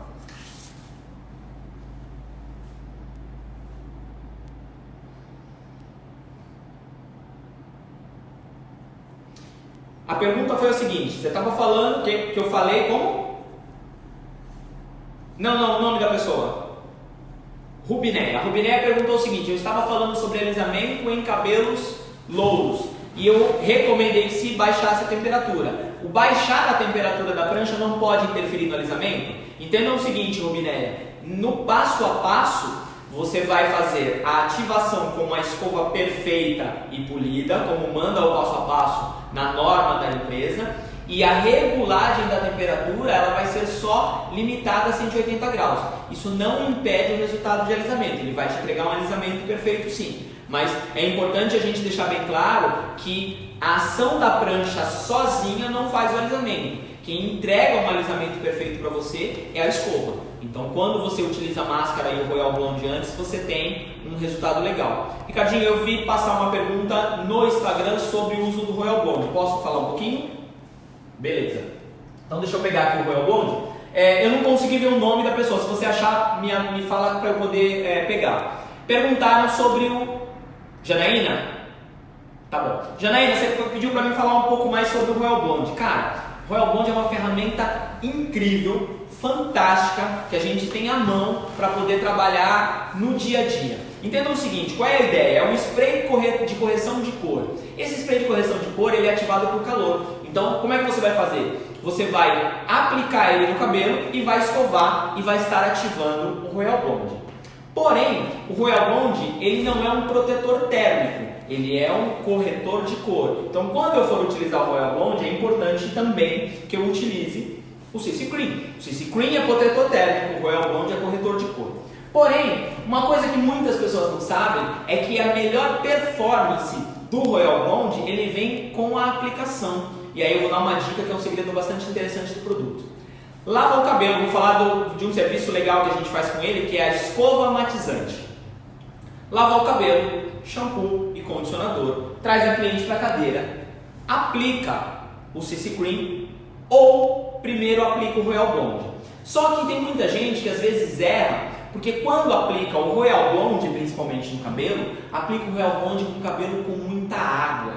A pergunta foi o seguinte: você estava falando que eu falei como? Não, o nome da pessoa. Rubinéia. A Rubinéia perguntou o seguinte: eu estava falando sobre alisamento em cabelos louros e eu recomendei que se baixasse a temperatura. O baixar a temperatura da prancha não pode interferir no alisamento? Entendam o seguinte, Rubinéia: no passo a passo você vai fazer a ativação com uma escova perfeita e polida, como manda o passo a passo na norma da empresa, e a regulagem da temperatura ela vai ser só limitada a 180 graus. Isso não impede o resultado de alisamento, ele vai te entregar um alisamento perfeito sim, mas é importante a gente deixar bem claro que a ação da prancha sozinha não faz o alisamento. Quem entrega um alisamento perfeito para você é a escova. Então, quando você utiliza a máscara e o Royal Blonde antes, você tem um resultado legal. Ricardinho, eu vi passar uma pergunta no Instagram sobre o uso do Royal Blonde. Posso falar um pouquinho? Beleza. Então, deixa eu pegar aqui o Royal Blonde. Eu não consegui ver o nome da pessoa. Se você achar, me fala para eu poder pegar. Perguntaram sobre o... Janaína? Tá bom. Janaína, você pediu para mim falar um pouco mais sobre o Royal Blonde. Cara, Royal Blonde é uma ferramenta incrível, fantástica, que a gente tem à mão para poder trabalhar no dia a dia. Entendam o seguinte, qual é a ideia? É um spray de correção de cor. Esse spray de correção de cor ele é ativado por calor. Então, como é que você vai fazer? Você vai aplicar ele no cabelo e vai escovar e vai estar ativando o Royal Blonde. Porém, o Royal Blonde ele não é um protetor térmico. Ele é um corretor de cor. Então, quando eu for utilizar o Royal Blonde, é importante também que eu utilize O CC Cream. O CC Cream é protetor térmico, o Royal Bond é corretor de cor. Porém, uma coisa que muitas pessoas não sabem é que a melhor performance do Royal Bond, ele vem com a aplicação. E aí eu vou dar uma dica que é um segredo bastante interessante do produto. Lava o cabelo, vou falar de um serviço legal que a gente faz com ele, que é a escova matizante. Lavar o cabelo, shampoo e condicionador, traz a cliente para a cadeira, aplica o CC Cream ou primeiro aplica o Royal Blonde. Só que tem muita gente que às vezes erra, porque quando aplica o Royal Blonde, principalmente no cabelo, aplica o Royal Blonde com o cabelo com muita água.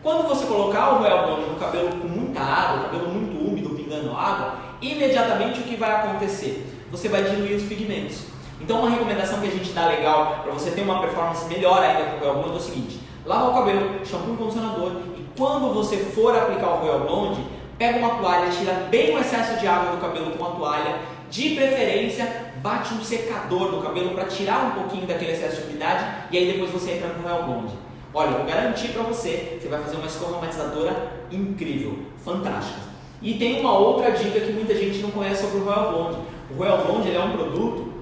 Quando você colocar o Royal Blonde no cabelo com muita água, cabelo muito úmido, pingando água, imediatamente o que vai acontecer? Você vai diluir os pigmentos. Então uma recomendação que a gente dá legal para você ter uma performance melhor ainda com o Royal Blonde é o seguinte: lava o cabelo, shampoo e condicionador, e quando você for aplicar o Royal Blonde, pega uma toalha, tira bem o excesso de água do cabelo com a toalha, de preferência bate um secador no cabelo para tirar um pouquinho daquele excesso de umidade, e aí depois você entra no Royal Blonde. Olha, eu vou garantir para você, você vai fazer uma escova matizadora incrível, fantástica. E tem uma outra dica que muita gente não conhece sobre o Royal Blonde. O Royal Blonde ele é um produto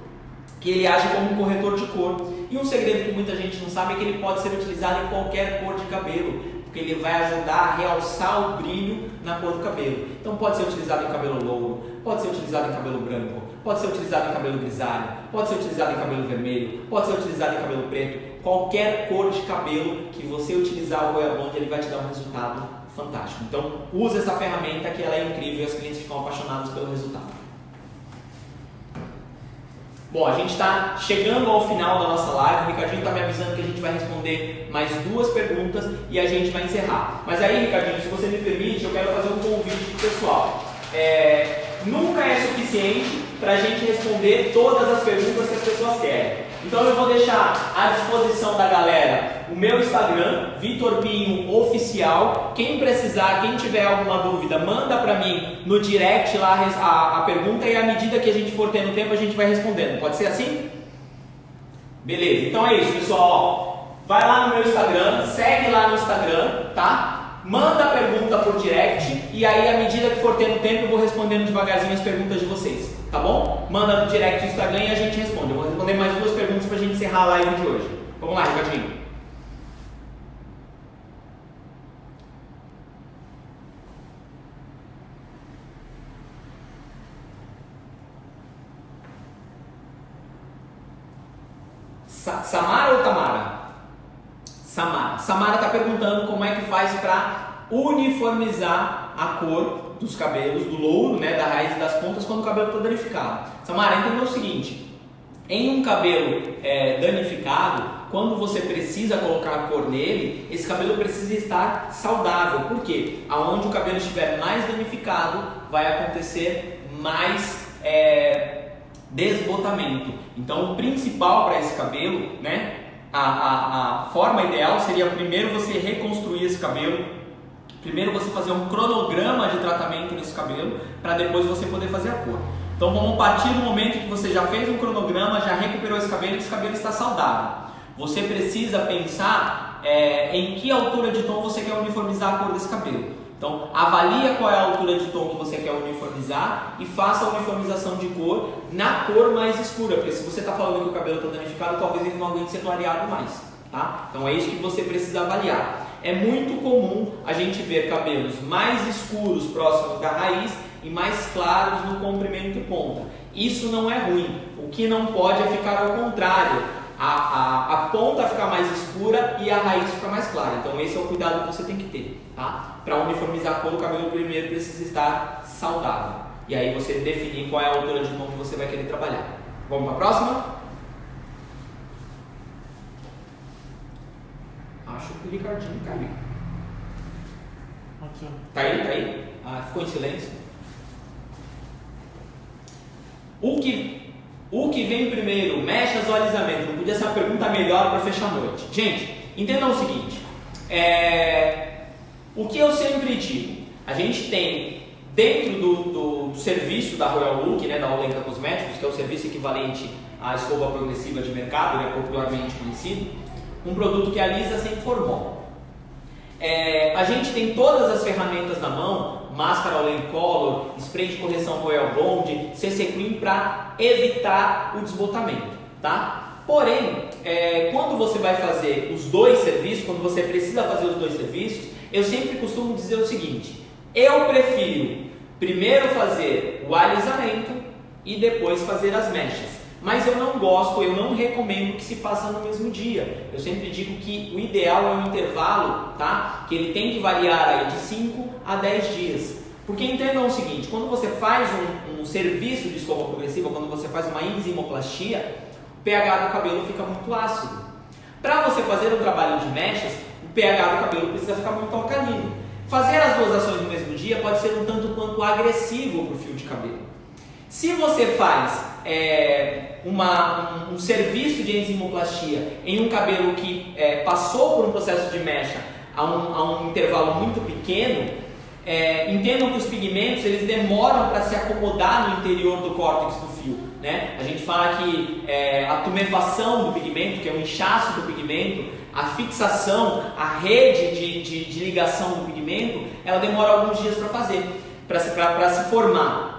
que ele age como um corretor de cor. E um segredo que muita gente não sabe é que ele pode ser utilizado em qualquer cor de cabelo, porque ele vai ajudar a realçar o brilho na cor do cabelo. Então pode ser utilizado em cabelo louro, pode ser utilizado em cabelo branco, pode ser utilizado em cabelo grisalho, pode ser utilizado em cabelo vermelho, pode ser utilizado em cabelo preto. Qualquer cor de cabelo que você utilizar o Royal Blonde, ele vai te dar um resultado fantástico. Então use essa ferramenta que ela é incrível e os clientes ficam apaixonados pelo resultado. Bom, a gente está chegando ao final da nossa live. O Ricardinho está me avisando que a gente vai responder mais 2 perguntas e a gente vai encerrar. Mas aí, Ricardinho, se você me permite, eu quero fazer um convite para o pessoal. Nunca é suficiente para a gente responder todas as perguntas que as pessoas querem. Então eu vou deixar à disposição da galera o meu Instagram, Vitor Pinho Oficial. Quem precisar, quem tiver alguma dúvida, manda para mim no direct lá a pergunta, e à medida que a gente for tendo tempo a gente vai respondendo. Pode ser assim? Beleza, então é isso, pessoal. Vai lá no meu Instagram, segue lá no Instagram, tá? Manda a pergunta por direct e aí à medida que for tendo tempo eu vou respondendo devagarzinho as perguntas de vocês, tá bom? Manda no direct do Instagram e a gente responde. Eu vou responder mais 2 perguntas pra gente encerrar a live de hoje. Vamos lá, Ricardinho. Samara ou Tamara? Samara. Samara está perguntando como é que faz para uniformizar a cor dos cabelos, do louro, né, da raiz e das pontas, quando o cabelo está danificado. Samara, entendeu o seguinte: em um cabelo danificado, quando você precisa colocar a cor nele, esse cabelo precisa estar saudável. Por quê? Aonde o cabelo estiver mais danificado, vai acontecer mais desbotamento. Então o principal para esse cabelo, né, a forma ideal seria primeiro você reconstruir esse cabelo, primeiro você fazer um cronograma de tratamento nesse cabelo, para depois você poder fazer a cor. Então vamos partir do momento que você já fez um cronograma, já recuperou esse cabelo está saudável. Você precisa pensar em que altura de tom você quer uniformizar a cor desse cabelo. Então, avalia qual é a altura de tom que você quer uniformizar e faça a uniformização de cor na cor mais escura, porque se você está falando que o cabelo está danificado, talvez ele não aguente ser clareado mais, tá? Então é isso que você precisa avaliar. É muito comum a gente ver cabelos mais escuros próximos da raiz e mais claros no comprimento e ponta. Isso não é ruim. O que não pode é ficar ao contrário. A ponta ficar mais escura e a raiz ficar mais clara. Então esse é o cuidado que você tem que ter, tá? Para uniformizar a cor, o cabelo primeiro precisa estar saudável. E aí você definir qual é a altura de tom que você vai querer trabalhar. Vamos para a próxima? Acho que o Ricardinho caiu. Tá aí? Tá aí? Ficou em silêncio. O que vem primeiro, mechas ou alisamento? Não podia ser uma pergunta melhor para fechar a noite. Gente, entendam o seguinte: o que eu sempre digo, a gente tem dentro do serviço da Royal Look, né, da Olenka Cosméticos, que é o serviço equivalente à escova progressiva de mercado, né, popularmente conhecido, um produto que alisa sem formol. A gente tem todas as ferramentas na mão, máscara Olay Color, spray de correção Royal Bond, CC Cream para evitar o desbotamento, tá? Porém, quando você vai fazer os dois serviços, quando você precisa fazer os dois serviços, eu sempre costumo dizer o seguinte: eu prefiro primeiro fazer o alisamento e depois fazer as mechas. Mas eu não recomendo que se faça no mesmo dia. Eu sempre digo que o ideal é um intervalo, tá? Que ele tem que variar aí de 5 a 10 dias. Porque entendam o seguinte: quando você faz um serviço de escova progressiva, quando você faz uma enzimoplastia, o pH do cabelo fica muito ácido. Para você fazer um trabalho de mechas, o pH do cabelo precisa ficar muito alcalino. Fazer as duas ações no mesmo dia pode ser um tanto quanto agressivo para o fio de cabelo. Se você faz um serviço de enzimoplastia em um cabelo que passou por um processo de mecha a um intervalo muito pequeno, entendam que os pigmentos eles demoram para se acomodar no interior do córtex do fio, né? A gente fala que a tumefação do pigmento, que é o inchaço do pigmento, a fixação, a rede de ligação do pigmento, ela demora alguns dias para fazer, para se formar.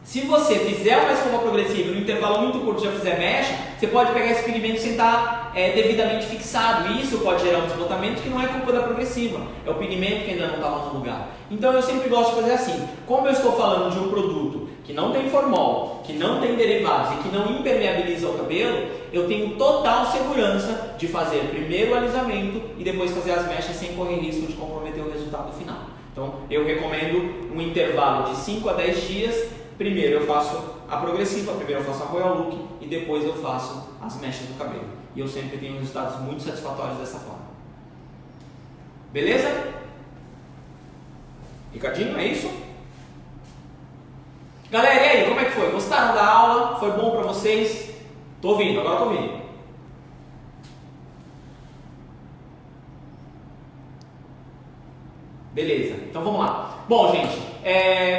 Se você fizer uma escova progressiva e no intervalo muito curto já fizer mecha, você pode pegar esse pigmento sem estar devidamente fixado, e isso pode gerar um desbotamento que não é culpa da progressiva, é o pigmento que ainda não estava no lugar. Então eu sempre gosto de fazer assim: como eu estou falando de um produto que não tem formol, que não tem derivados e que não impermeabiliza o cabelo, eu tenho total segurança de fazer primeiro o alisamento e depois fazer as mechas sem correr risco de comprometer o resultado final. Então eu recomendo um intervalo de 5 a 10 dias. Primeiro eu faço a progressiva, primeiro eu faço a Royal Look e depois eu faço as mechas do cabelo. E eu sempre tenho resultados muito satisfatórios dessa forma. Beleza? Ricardinho, é isso? Galera, e aí, como é que foi? Gostaram da aula? Foi bom pra vocês? Tô ouvindo, agora tô ouvindo. Beleza, então vamos lá. Bom, gente,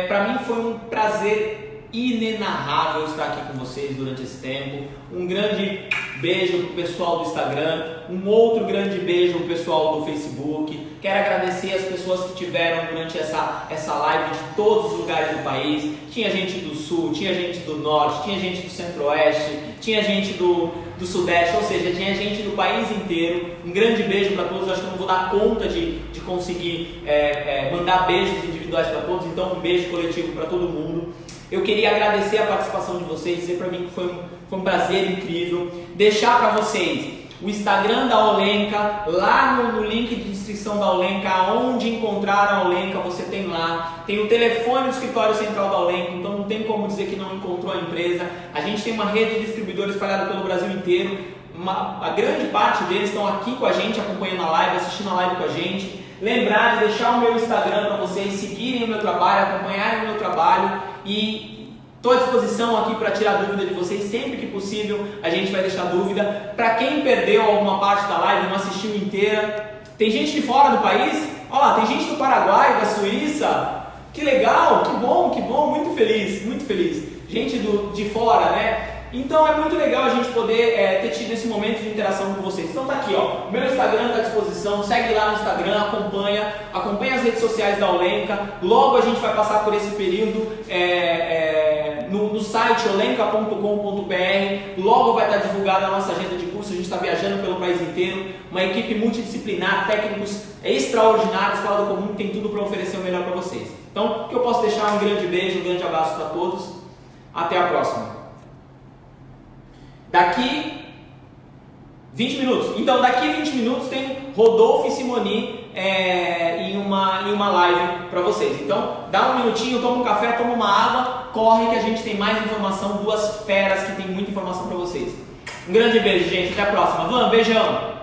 para mim foi um prazer inenarrável estar aqui com vocês durante esse tempo. Um grande beijo pro pessoal do Instagram, um outro grande beijo pro pessoal do Facebook. Quero agradecer as pessoas que tiveram durante essa live de todos os lugares do país. Tinha gente do Sul, tinha gente do Norte, tinha gente do Centro-Oeste, tinha gente do Sudeste, ou seja, tinha gente do país inteiro. Um grande beijo para todos. Acho que eu não vou dar conta de conseguir mandar beijos individuais para todos, então um beijo coletivo para todo mundo. Eu queria agradecer a participação de vocês, dizer para mim que foi um prazer incrível, deixar para vocês o Instagram da Olenka, lá no link de descrição da Olenka, onde encontrar a Olenka, você tem lá, tem o telefone do escritório central da Olenka, então não tem como dizer que não encontrou a empresa. A gente tem uma rede de distribuidores espalhada pelo Brasil inteiro, a grande parte deles estão aqui com a gente, acompanhando a live, assistindo a live com a gente. Lembrar de deixar o meu Instagram para vocês seguirem o meu trabalho, acompanharem o meu trabalho, e estou à disposição aqui para tirar dúvida de vocês sempre que possível. A gente vai deixar dúvida. Para quem perdeu alguma parte da live, não assistiu inteira, tem gente de fora do país, olha lá, tem gente do Paraguai, da Suíça, que legal, que bom, muito feliz, gente de fora, né? Então é muito legal a gente poder ter tido esse momento de interação com vocês. Então tá aqui, ó, o meu Instagram está à disposição, segue lá no Instagram, acompanha as redes sociais da Olenka. Logo a gente vai passar por esse período no site olenka.com.br. Logo vai estar divulgada a nossa agenda de curso. A gente está viajando pelo país inteiro, uma equipe multidisciplinar, técnicos extraordinários, fora do comum, tem tudo para oferecer o melhor para vocês. Então, o que eu posso deixar um grande beijo, um grande abraço para todos. Até a próxima. Daqui 20 minutos. Então, daqui 20 minutos tem Rodolfo e Simoni em uma live para vocês. Então, dá um minutinho, toma um café, toma uma água, corre que a gente tem mais informação, duas feras que tem muita informação para vocês. Um grande beijo, gente. Até a próxima. Van, beijão.